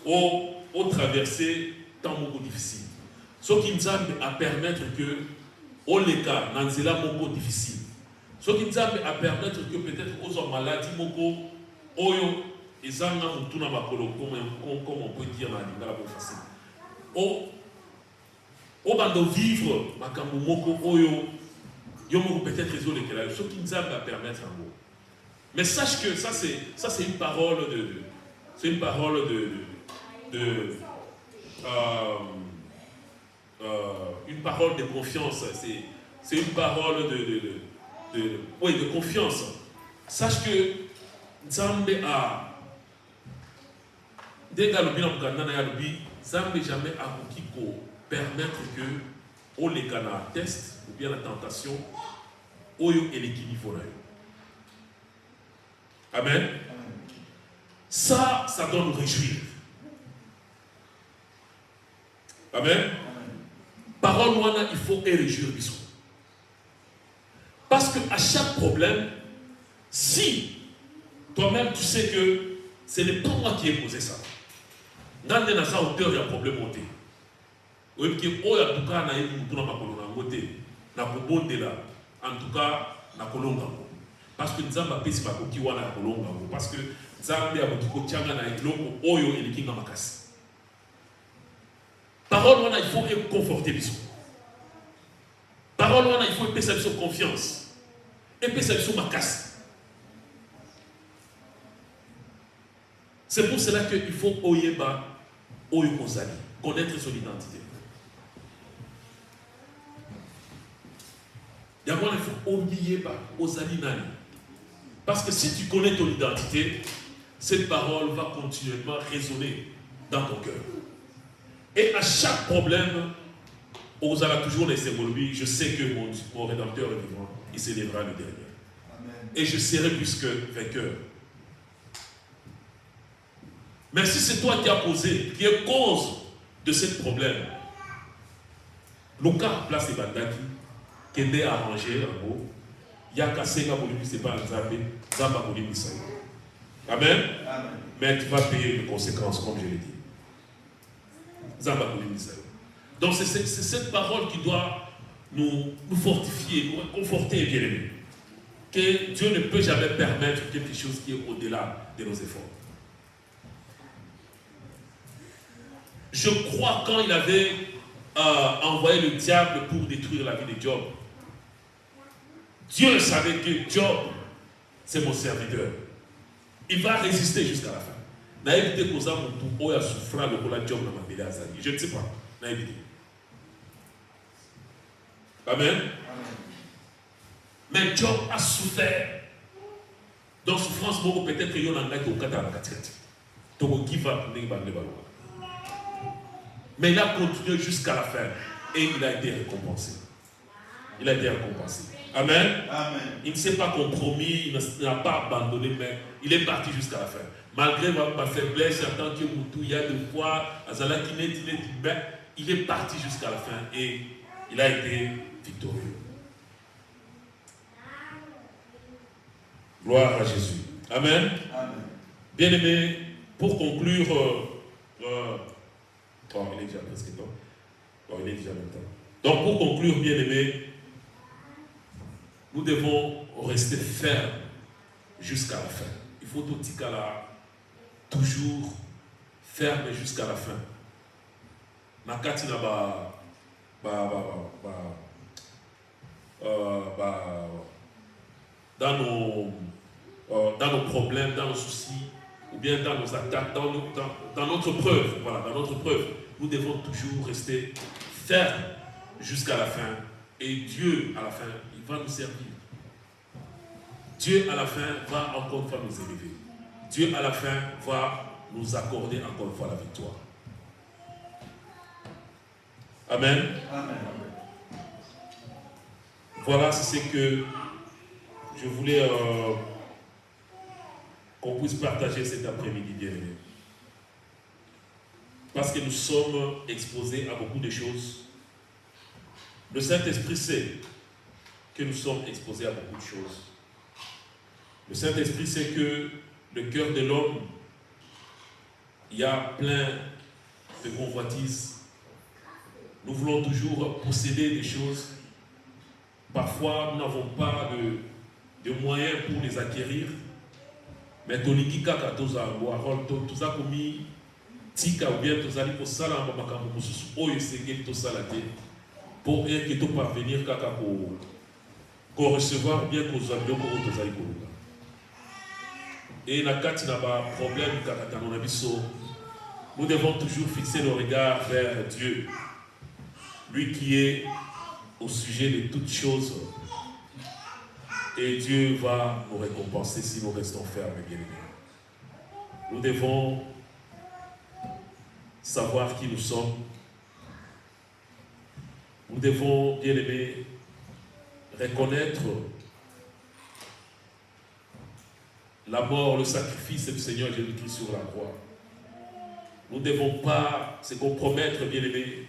au traverser temps beaucoup difficile. Ce qui nous a permettre que au les cas nanzela beaucoup difficile. Ce qui nous a permettre que peut-être aux maladies beaucoup oyo ezanga mutuna makolo comme on peut dire dans lingala pour facile. Au bando vivre makambo moko oyo yomo peut-être résoudre les ce qui nous a permettre en gros. Mais sache que ça c'est une parole une parole de confiance. C'est une parole de confiance. Sache que Nzambe a Nzambe jamais a permettre que au les test ou bien la tentation oyo et l'équilibre. Amen. Ça doit nous réjouir. Amen. Parole wana, il faut réjouir. Parce que à chaque problème, si toi-même tu sais que ce n'est pas moi qui ai posé ça, dans les hauteur, il y a un problème monté. En tout cas, parce que nous avons pesi makoki wana kolonga parce que Nzambe a beaucoup tianga na iloko oyo elikinga makasi. Parole wana il faut conforter biso. Parole wana il faut epesa biso confiance. Epesa biso makasi. C'est pour cela qu'il faut oyeba oyo kozali, connaître son identité. D'abord il faut oyeba ozali nani. Parce que si tu connais ton identité, cette parole va continuellement résonner dans ton cœur. Et à chaque problème, on allons toujours laisser lui, je sais que mon Rédempteur est vivant, il s'élèvera le dernier. Amen. Et je serai plus que vainqueur. Mais si c'est toi qui as posé, qui est cause de ce problème, Luka place les bandaki, qui est arrangé en gros, c'est pas Amen. Mais tu vas payer les conséquences, comme je l'ai dit. Donc c'est cette parole qui doit nous fortifier, nous conforter, bien aimés. Que Dieu ne peut jamais permettre quelque chose qui est au-delà de nos efforts. Je crois quand il avait envoyé le diable pour détruire la vie de Job, Dieu savait que Job, c'est mon serviteur. Il va résister jusqu'à la fin. Je ne sais pas. Amen. Mais Job a souffert. Dans souffrance, peut-être qu'il y a un gars qui est au 4 à la 4. Donc, qui va Mais il a continué jusqu'à la fin. Et il a été récompensé. Il a été récompensé. Amen. Amen. Il ne s'est pas compromis, il n'a pas abandonné, mais il est parti jusqu'à la fin. Malgré ma faiblesse, en tant que Moutou, il y a des fois, il est parti jusqu'à la fin et il a été victorieux. Gloire à Jésus. Amen. Amen. Bien-aimés, pour conclure, il est déjà presque temps. Il est déjà le temps. Donc, pour conclure, bien-aimés, nous devons rester fermes jusqu'à la fin. Il faut tout dire là, toujours ferme jusqu'à la fin. Nakati na dans nos problèmes, dans nos soucis, ou bien dans nos attaques, dans notre preuve, voilà, dans notre preuve, nous devons toujours rester fermes jusqu'à la fin. Et Dieu, à la fin, il va nous servir. Dieu, à la fin, va encore une fois nous élever. Dieu, à la fin, va nous accorder encore une fois la victoire. Amen. Amen. Voilà, c'est ce que je voulais qu'on puisse partager cet après-midi, bien-aimé. Parce que nous sommes exposés à beaucoup de choses. Le Saint-Esprit sait que nous sommes exposés à beaucoup de choses. Le Saint-Esprit sait que le cœur de l'homme, il y a plein de convoitises. Nous voulons toujours posséder des choses. Parfois, nous n'avons pas de moyens pour les acquérir. Mais Toniki Kaka Toza Warol Toza Komi Tika ou bien Toza Liko Sala Mamakambo Mususu Oyo Sege Toza Late pour que tu parvenir Kaka pour recevoir ou bien Koza Bioko Toza Liko. Et na kati na ba problème Kaka Tanona Biso, nous devons toujours fixer nos regards vers Dieu, lui qui est au sujet de toutes choses. Et Dieu va nous récompenser si nous restons fermes et bien-aimés. Nous devons savoir qui nous sommes. Nous devons, bien-aimés, reconnaître la mort, le sacrifice du Seigneur Jésus-Christ sur la croix. Nous ne devons pas se compromettre, bien-aimés,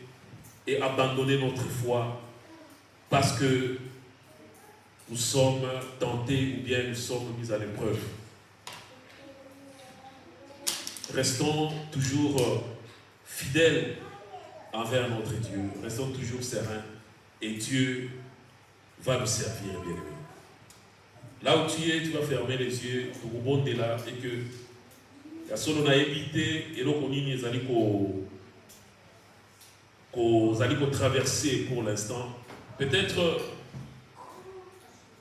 et abandonner notre foi parce que nous sommes tentés ou bien nous sommes mis à l'épreuve. Restons toujours fidèles envers notre Dieu. Restons toujours sereins et Dieu va nous servir, bien aimé. Là où tu es, tu vas fermer les yeux pour rebondir là et que la seule on a évité et donc on y allons traverser pour l'instant. Peut-être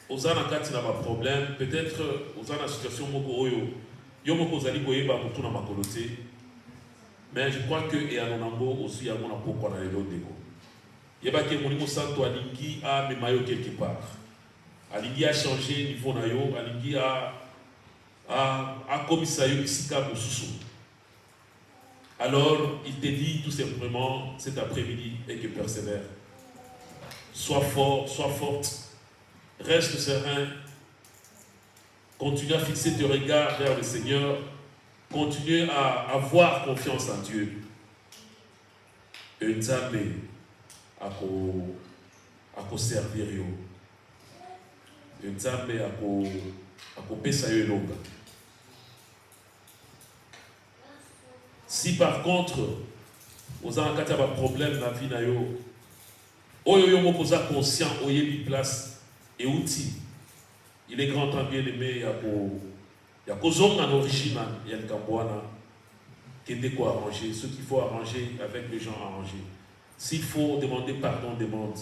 aux anakati n'a pas de problème, peut-être aux ana situation moko oyo yomoko zali koyeba mutu na makolote, mais je crois que et anonango aussi à mon apoko na lelo ndeko yeba ke monimo santo alingi a memayo quelque part, alingi a changer niveau na yo, alingi a komisa yo bisika mosusu. Alors il te dit tout simplement cet après-midi et que persévère, sois fort, sois forte. Reste serein, continue à fixer tes regards vers le Seigneur, continue à avoir confiance en Dieu. Et Nzambe à servir yo. Et Nzambe à pesa yo elonga. Si par contre, vous avez un problème dans la vie na yo, oyo yo moko za conscient oyebi place et outil, il est grand temps bien aimé, il y a qu'aux en origine, il y a le Cambouana, qui est quoi arranger, ce qu'il faut arranger avec les gens arrangés. S'il faut demander pardon, demande.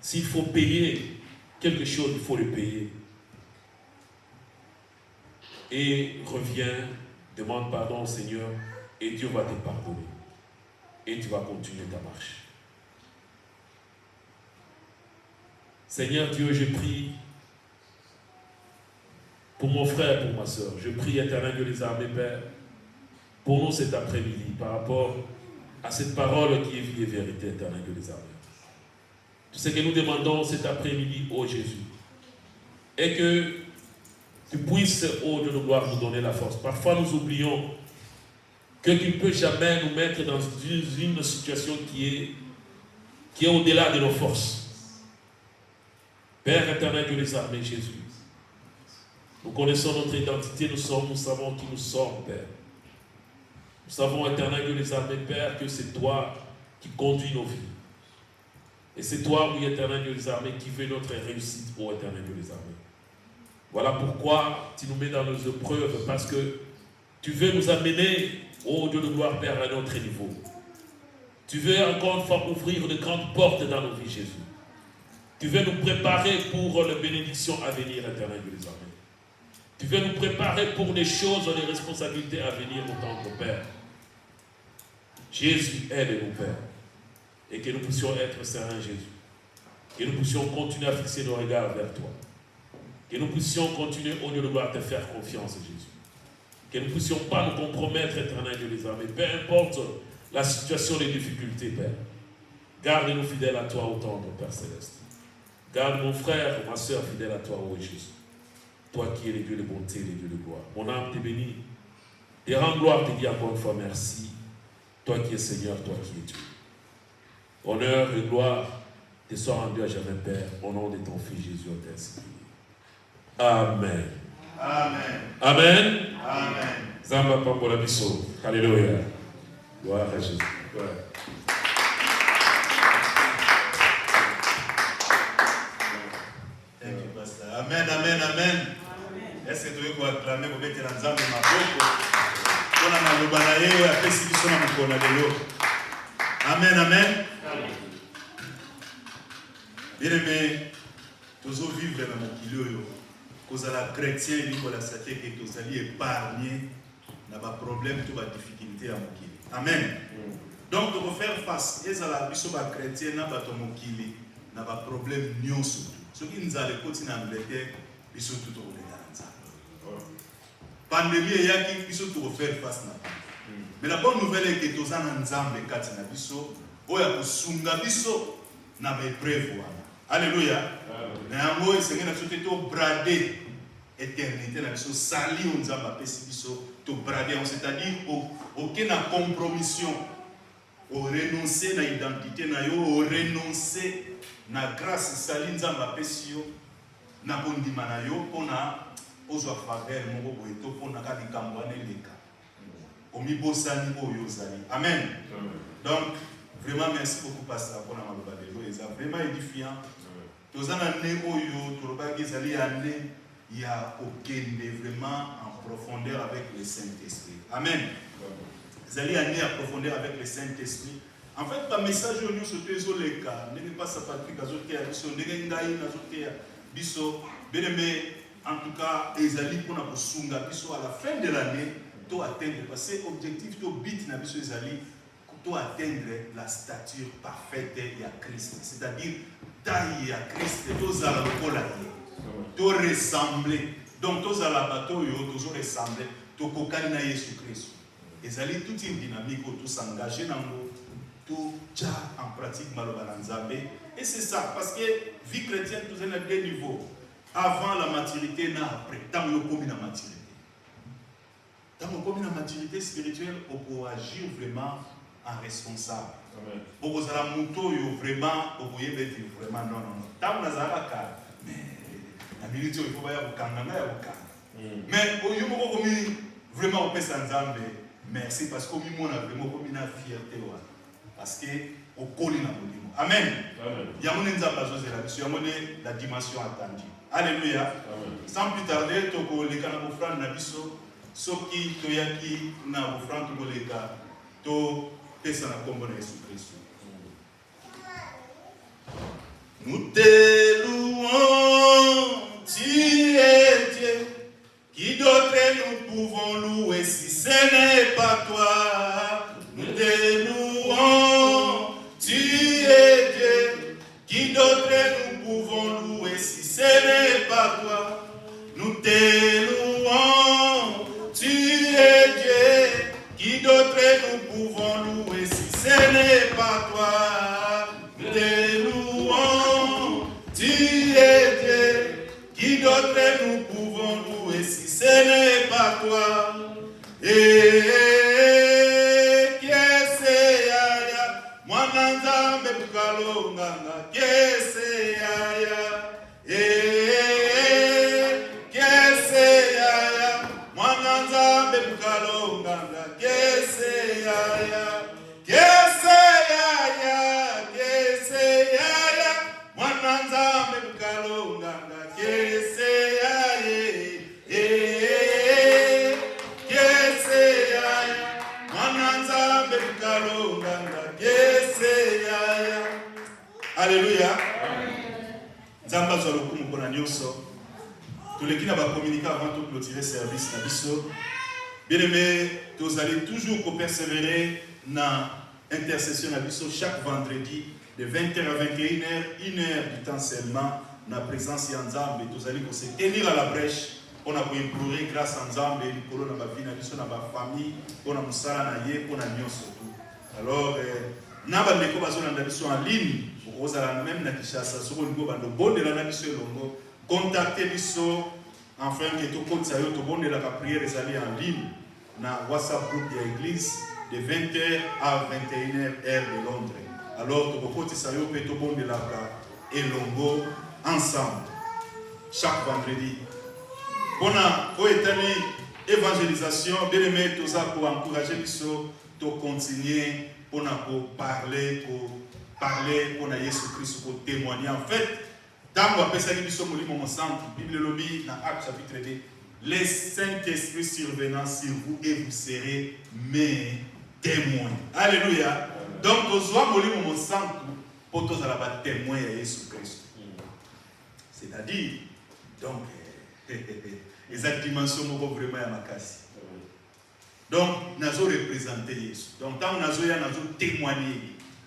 S'il faut payer quelque chose, il faut le payer. Et reviens, demande pardon au Seigneur, et Dieu va te pardonner. Et tu vas continuer ta marche. Seigneur Dieu, je prie pour mon frère, pour ma soeur. Je prie, Éternel Dieu des armées, Père, pour nous cet après-midi, par rapport à à cette parole qui est vie et vérité, éternel Dieu des armées. Tout ce que nous demandons cet après-midi, ô Jésus, est que tu puisses, ô Dieu de gloire, nous donner la force. Parfois nous oublions que tu ne peux jamais nous mettre dans une situation qui est au-delà de nos forces. Père éternel Dieu des armées, Jésus, nous connaissons notre identité, nous savons qui nous sommes, Père. Nous savons, éternel Dieu des armées, Père, que c'est toi qui conduis nos vies. Et c'est toi, oui, éternel Dieu des armées, qui veut notre réussite, ô éternel Dieu des armées. Voilà pourquoi tu nous mets dans nos épreuves, parce que tu veux nous amener, ô Dieu de gloire, Père, à notre niveau. Tu veux encore une fois ouvrir de grandes portes dans nos vies, Jésus. Tu veux nous préparer pour les bénédictions à venir, éternel Dieu des armées. Tu veux nous préparer pour les choses, les responsabilités à venir, mon tendre Père. Jésus, aide-nous, Père. Et que nous puissions être sereins, Jésus. Que nous puissions continuer à fixer nos regards vers toi. Que nous puissions continuer, au lieu de gloire, te faire confiance, Jésus. Que nous ne puissions pas nous compromettre, éternel Dieu des armées. Peu importe la situation, les difficultés, Père. Garde-nous fidèles à toi, au tendre, Père Céleste. Garde mon frère, ma soeur fidèle à toi, ô Jésus. Toi qui es le Dieu de bonté, le Dieu de gloire. Mon âme te bénit. Te rends gloire, te dis encore une fois merci. Toi qui es Seigneur, toi qui es Dieu. Honneur et gloire te soient rendus à jamais, Père, au nom de ton Fils Jésus, on t'inspire. Amen. Amen. Amen. Amen. Zamba Pambola Bisso. Alléluia. Gloire à Jésus. Gloire. Thank you, Pastor. Amen, amen, amen. Est-ce que tu veux acclamer pour mettre dans Zambé ma boko? On a maloba na ye ya pesi biso na mukona lelo. Amen, amen. Bien aimé, toujours vivre dans mon kilo. Cause la chrétien, il faut la saté que tous allez épargner n'a pas problème, tout va difficulté à mon kilo. Amen. Donc pour faire face, et ça la biso ba chrétien n'a pas ton kilo, n'a pas problème nyonso. Ce qui nous a le continuer en Angleterre, biso tout au delà. Pandémie et yaki biso tout faire face na. Mais la bonne nouvelle est que tous en Nzambe kati na biso, oya kusunga biso na ba épreuve. Alléluia. Na yango esengé na sote to brader éternité na biso sali on Nzamba pesi biso to brader, c'est-à-dire aucune compromission, au renoncer na identité na yo, au renoncer na grâce sali Nzamba pesi yo na bondima na yo pona ozwa faveur moko boye to pona ka likambo ane leka omi bosani oyo zali. Amen. Donc vraiment merci beaucoup pasteur pour la maloba de l'eau, c'est vraiment édifiant. Tozana ne oyo toloba ki zali ane ya okende vraiment en profondeur avec le Saint-Esprit. Amen. Zali ane en profondeur avec le Saint-Esprit. En fait, le message nous surtout les cas, n'est pas ça Patrick azotea biso ndenge ngai nazotea biso bien-aimé. En tout cas, ezali pour na kosunga biso à la fin de l'année to atteindre parce que objectif to but na biso ezali to atteindre la stature parfaite de Christ, c'est-à-dire taille à Christ, to zala lokola ye, to ressembler. Donc to zala bato yo toujours ressembler, to kokani na Yesu Christ. Ezali toute une dynamique où tout s'engager dans l'eau, tout tcha en pratique maloba na Nzambe. Et c'est ça parce que vie chrétienne tout est à deux niveaux. Avant la maturité et après, tant que vous avez la maturité. Tant que vous avez la maturité spirituelle, vous pouvez agir vraiment en responsable. Vous pouvez la moto, vraiment, vous pouvez être vraiment non. Tant que vous avez la carte, mais la minute, il faut pas vous mais vous pouvez vraiment vous sans merci parce que vous avez vraiment une fierté. Parce que vous connaissez la moto. Amen. Il y a la dimension attendue. Alléluia. Amen. Sans plus tarder, toko leka na bofrande na biso, soki toyaki na bofrande toko leka to pesa na kombo na Yesu Christ. Nous te louons, tu es Dieu. Qui d'autre nous pouvons louer si ce n'est pas toi? Nous te louons, tu es Dieu. Qui d'autre nous pouvons louer si ce n'est pas toi? Nous te louons, tu es Dieu. Qui d'autre nous pouvons louer si ce Bukalonganga, Keseyaya, Keseyaya, Mwananzambe Bukalonganga, Keseyaya, Keseyaya, Keseyaya, Mwananzambe Bukalonganga, Keseyaya, Keseyaya, Mwananzambe Bukalonganga, Keseyaya. Alléluia. Nzamba zo lokumu pona nyonso. Tolekina ba communiquer avant de clôturer service na biso. Bien-aimés, vous allez toujours persévérer dans l'intercession à biso chaque vendredi de 20h à 21h, 1h du temps seulement, dans la présence d'Anzambe. Vous allez se tenir à la brèche pour implorer grâce à Nzambe, pour la vie, dans la famille, pour la moussala na ye, pour la nion surtout. Alors, naba ndeko bazolanda biso en ligne, vous allez même na Kishasa, sur le niveau de bonne la biso longo, contactez biso. Enfin, que tout le monde sache que la prière est allée en ligne dans le WhatsApp groupe de l'église de 20h à 21h heure de Londres. Alors, tout le monde sache que tout le monde est longo ensemble chaque vendredi. Pour l'évangélisation, bien aimé, tout ça pour encourager les gens à continuer pour parler pour Jésus-Christ, pour témoigner. En fait, dans le Bible lobby dans Actes chapitre 2, les Saint-Esprit survenant sur vous et vous serez mes témoins. Alléluia. Donc, nous avons mon sang pour tous les témoins de Jésus-Christ. C'est-à-dire, donc, les dimensions sont vraiment à ma casse. Donc, nous avons représenté Jésus. Donc, tant que nous avons témoigné,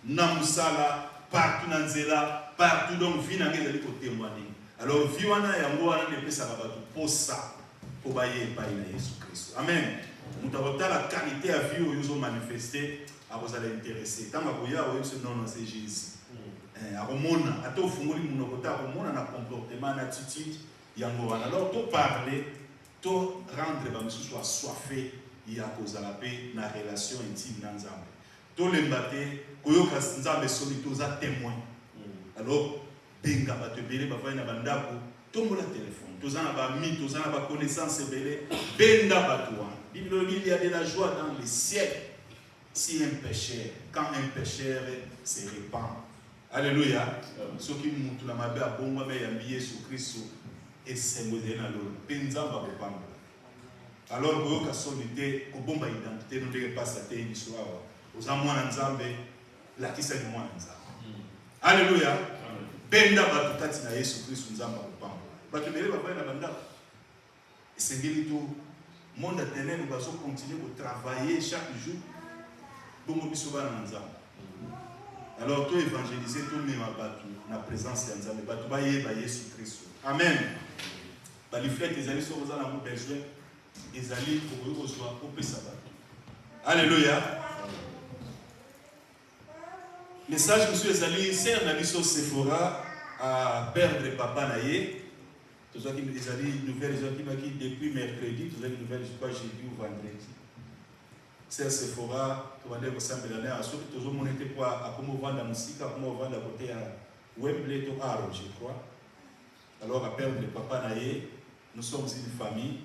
nous avons partout dans Zéla, partout donc vie n'a pas témoigner. Alors vie wana yango wana ne peut ça va pour ça pour bailler par Jésus Christ. Amen. Nous avons la qualité à vie où ils ont manifesté à vous aller intéresser. Tant que vous avez ce nom c'est Jésus. À Romona, à tout fungoli monokota Romona na comportement na attitude yango wana. Alors tout parler, tout rendre ba monsieur soit soifé il y a cause à la paix na relation intime dans Nzambe. Tout le maté koyoka Nzambe solito za témoin. Alors, benga ba te belé ba na bandako, tombo la téléphone, tozana ba mi, tozana ba connaissance belé, benda ba toi. Bible il y a de la joie dans les cieux si un pécheur, quand un pécheur se répand. Alléluia. Ce qui nous tout la mabe a bomba mais yambié sur Christ et c'est modèle na lo. Penza ba kopamba. Alors ko ka solité ko bomba identité nous devons pas sa té soir. Aux amwana Nzambe la kisa ni mwana Nzambe. Alléluia. Benda batu kati na Yesu Kristo Nzamba kopamba. Batu bele bafai na banda. Esengeli to monde éternel nous va continuer à travailler chaque jour pour nous biso bana Nzamba. Alors to évangéliser to même batu na présence ya Nzamba batu ba yeba Yesu Kristo. Amen. Ba li frère ezali so kozana mo besoin ezali ko kozwa opesa batu. Alléluia. Message monsieur Ezali, c'est un ami sur Sephora à perdre papa naïe. Tout ça qui me disait une nouvelle qui depuis mercredi, tout ça une nouvelle je crois jeudi ou vendredi. C'est Sephora, tu vas dire que ça me l'année à surtout toujours mon était quoi à comment vendre la musique, à comment vendre à côté à Wembley to Aaron, je crois. Alors à perdre papa naïe, nous sommes une famille.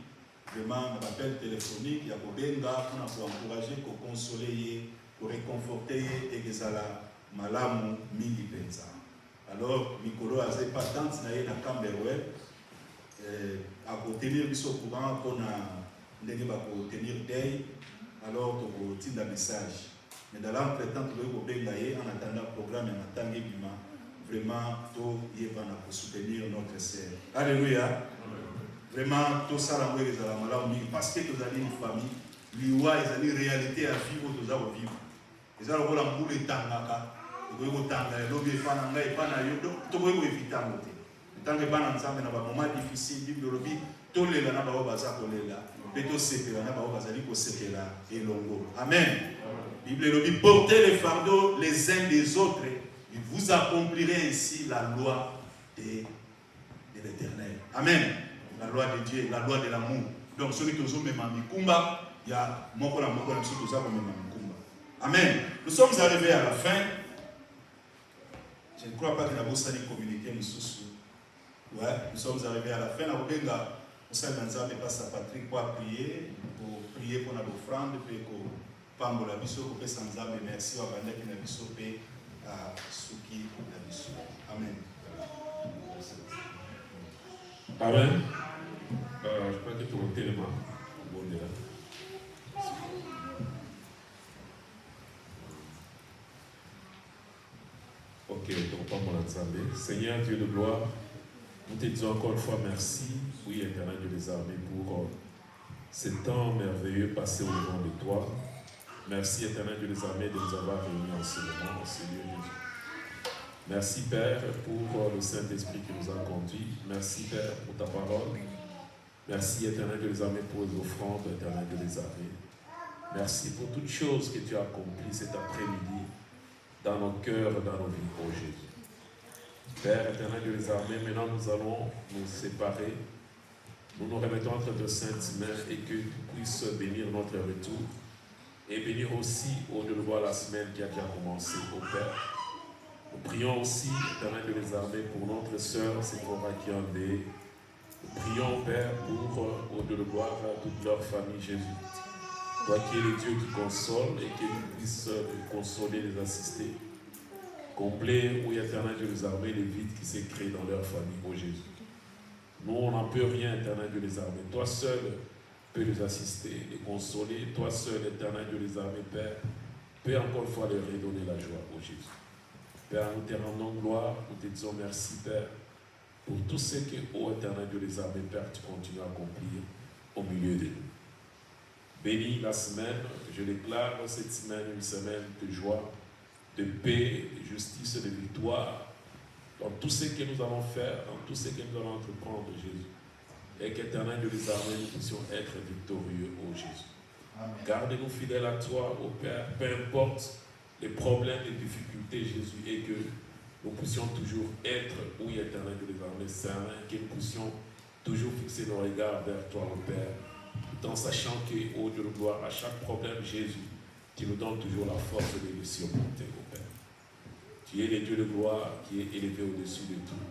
Vraiment, un appel téléphonique, il y a pour encourager, pour consoler, pour réconforter et que ça la malamu mingi penza. Alors Mikolo a pas tant na Camberwell à tenir biso courant qu'on a ndenge ba ko tenir day alors to tinda message. Mais dans l'entretemps to ko benga ye en attendant programme en tangi bima vraiment to yeba na pour soutenir notre sœur. Alléluia. Vraiment tout ça la ngwe za malamu mingi parce que nous avons une famille liwa ezali réalité à vivre to za vivre. Ezala ko la mbule tangaka vous tanga lobi fana ngai fana yodo to boyo evitango te tanga bana nzambe na ba moment difficile bible lobi to lela na ba baza ko lela beto sepela na ba bazali ko sepela elongo. Amen. Bible lobi portez les fardeaux les uns des autres et vous accomplirez ainsi la loi de l'Éternel. Amen. La loi de Dieu, la loi de l'amour. Donc celui qui nous même en mikumba, il y a moko la moko la msuto za ko même en mikumba. Amen. Nous sommes arrivés à la fin. Je ne crois pas que nous avons communiqué nous. Ouais, nous sommes arrivés à la fin. Nous avons passé à Patrick pour prier pour notre offrande, pour Pambola Bisso, pour que Sanzambe merci à Banda qui n'a Bisso et à Suki na Bisso. Amen. Amen. Je crois que tu as tellement bon là. Ok, donc pas mon ensemble. Seigneur Dieu de gloire, nous te disons encore une fois merci, oui, Éternel Dieu des armées, pour ce temps merveilleux passé au devant de toi. Merci, Éternel Dieu des armées, de nous avoir réunis en ce moment, Seigneur Jésus. Merci, Père, pour le Saint-Esprit qui nous a conduits. Merci, Père, pour ta parole. Merci, Éternel Dieu des armées, pour les offrandes, Éternel Dieu des armées. Merci pour toutes choses que tu as accomplies cet après-midi dans nos cœurs, dans nos vies, ô Jésus. Père éternel Dieu des armées, maintenant nous allons nous séparer. Nous nous remettons entre de saintes mains et que tu puisses bénir notre retour et bénir aussi au Dieu de voir la semaine qui a déjà commencé, au Père. Nous prions aussi, éternel Dieu des armées, pour notre sœur Sephora Kiandé. Nous prions, Père, pour au Dieu de voir toute leur famille, Jésus. Toi qui es le Dieu qui console et qui puisse consoler, les assister. Combler, oui, éternel Dieu des armées, les vides qui s'est créé dans leur famille, ô Jésus. Nous, on n'en peut rien, éternel Dieu des armées. Toi seul peux les assister, les consoler. Toi seul, éternel Dieu des armées, Père, peux encore une fois leur redonner la joie, ô Jésus. Père, nous te rendons gloire, nous te disons merci, Père, pour tout ce que, ô éternel Dieu des armées, Père, tu continues à accomplir au milieu de nous. Bénis la semaine, je déclare cette semaine une semaine de joie, de paix, de justice, de victoire, dans tout ce que nous allons faire, dans tout ce que nous allons entreprendre, Jésus. Et qu'éternel Dieu des armées, nous puissions être victorieux, ô Jésus. Garde-nous fidèles à toi, ô Père, peu importe les problèmes, les difficultés, Jésus, et que nous puissions toujours être, oui, éternel Dieu des armées, saints, que nous puissions toujours fixer nos regards vers toi, ô Père, tout en sachant que, ô Dieu de gloire, à chaque problème, Jésus, tu nous donnes toujours la force de le surmonter, ô Père. Tu es le Dieu de gloire qui est élevé au-dessus de tout.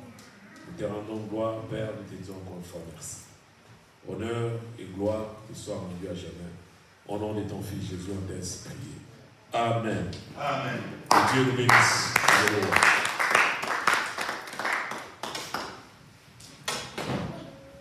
Nous te rendons gloire, Père, nous te disons encore une fois merci. Honneur et gloire te soient rendus à jamais. Au nom de ton Fils Jésus, on t'a ainsi prié. Amen. Amen. Que Dieu nous bénisse. Alléluia.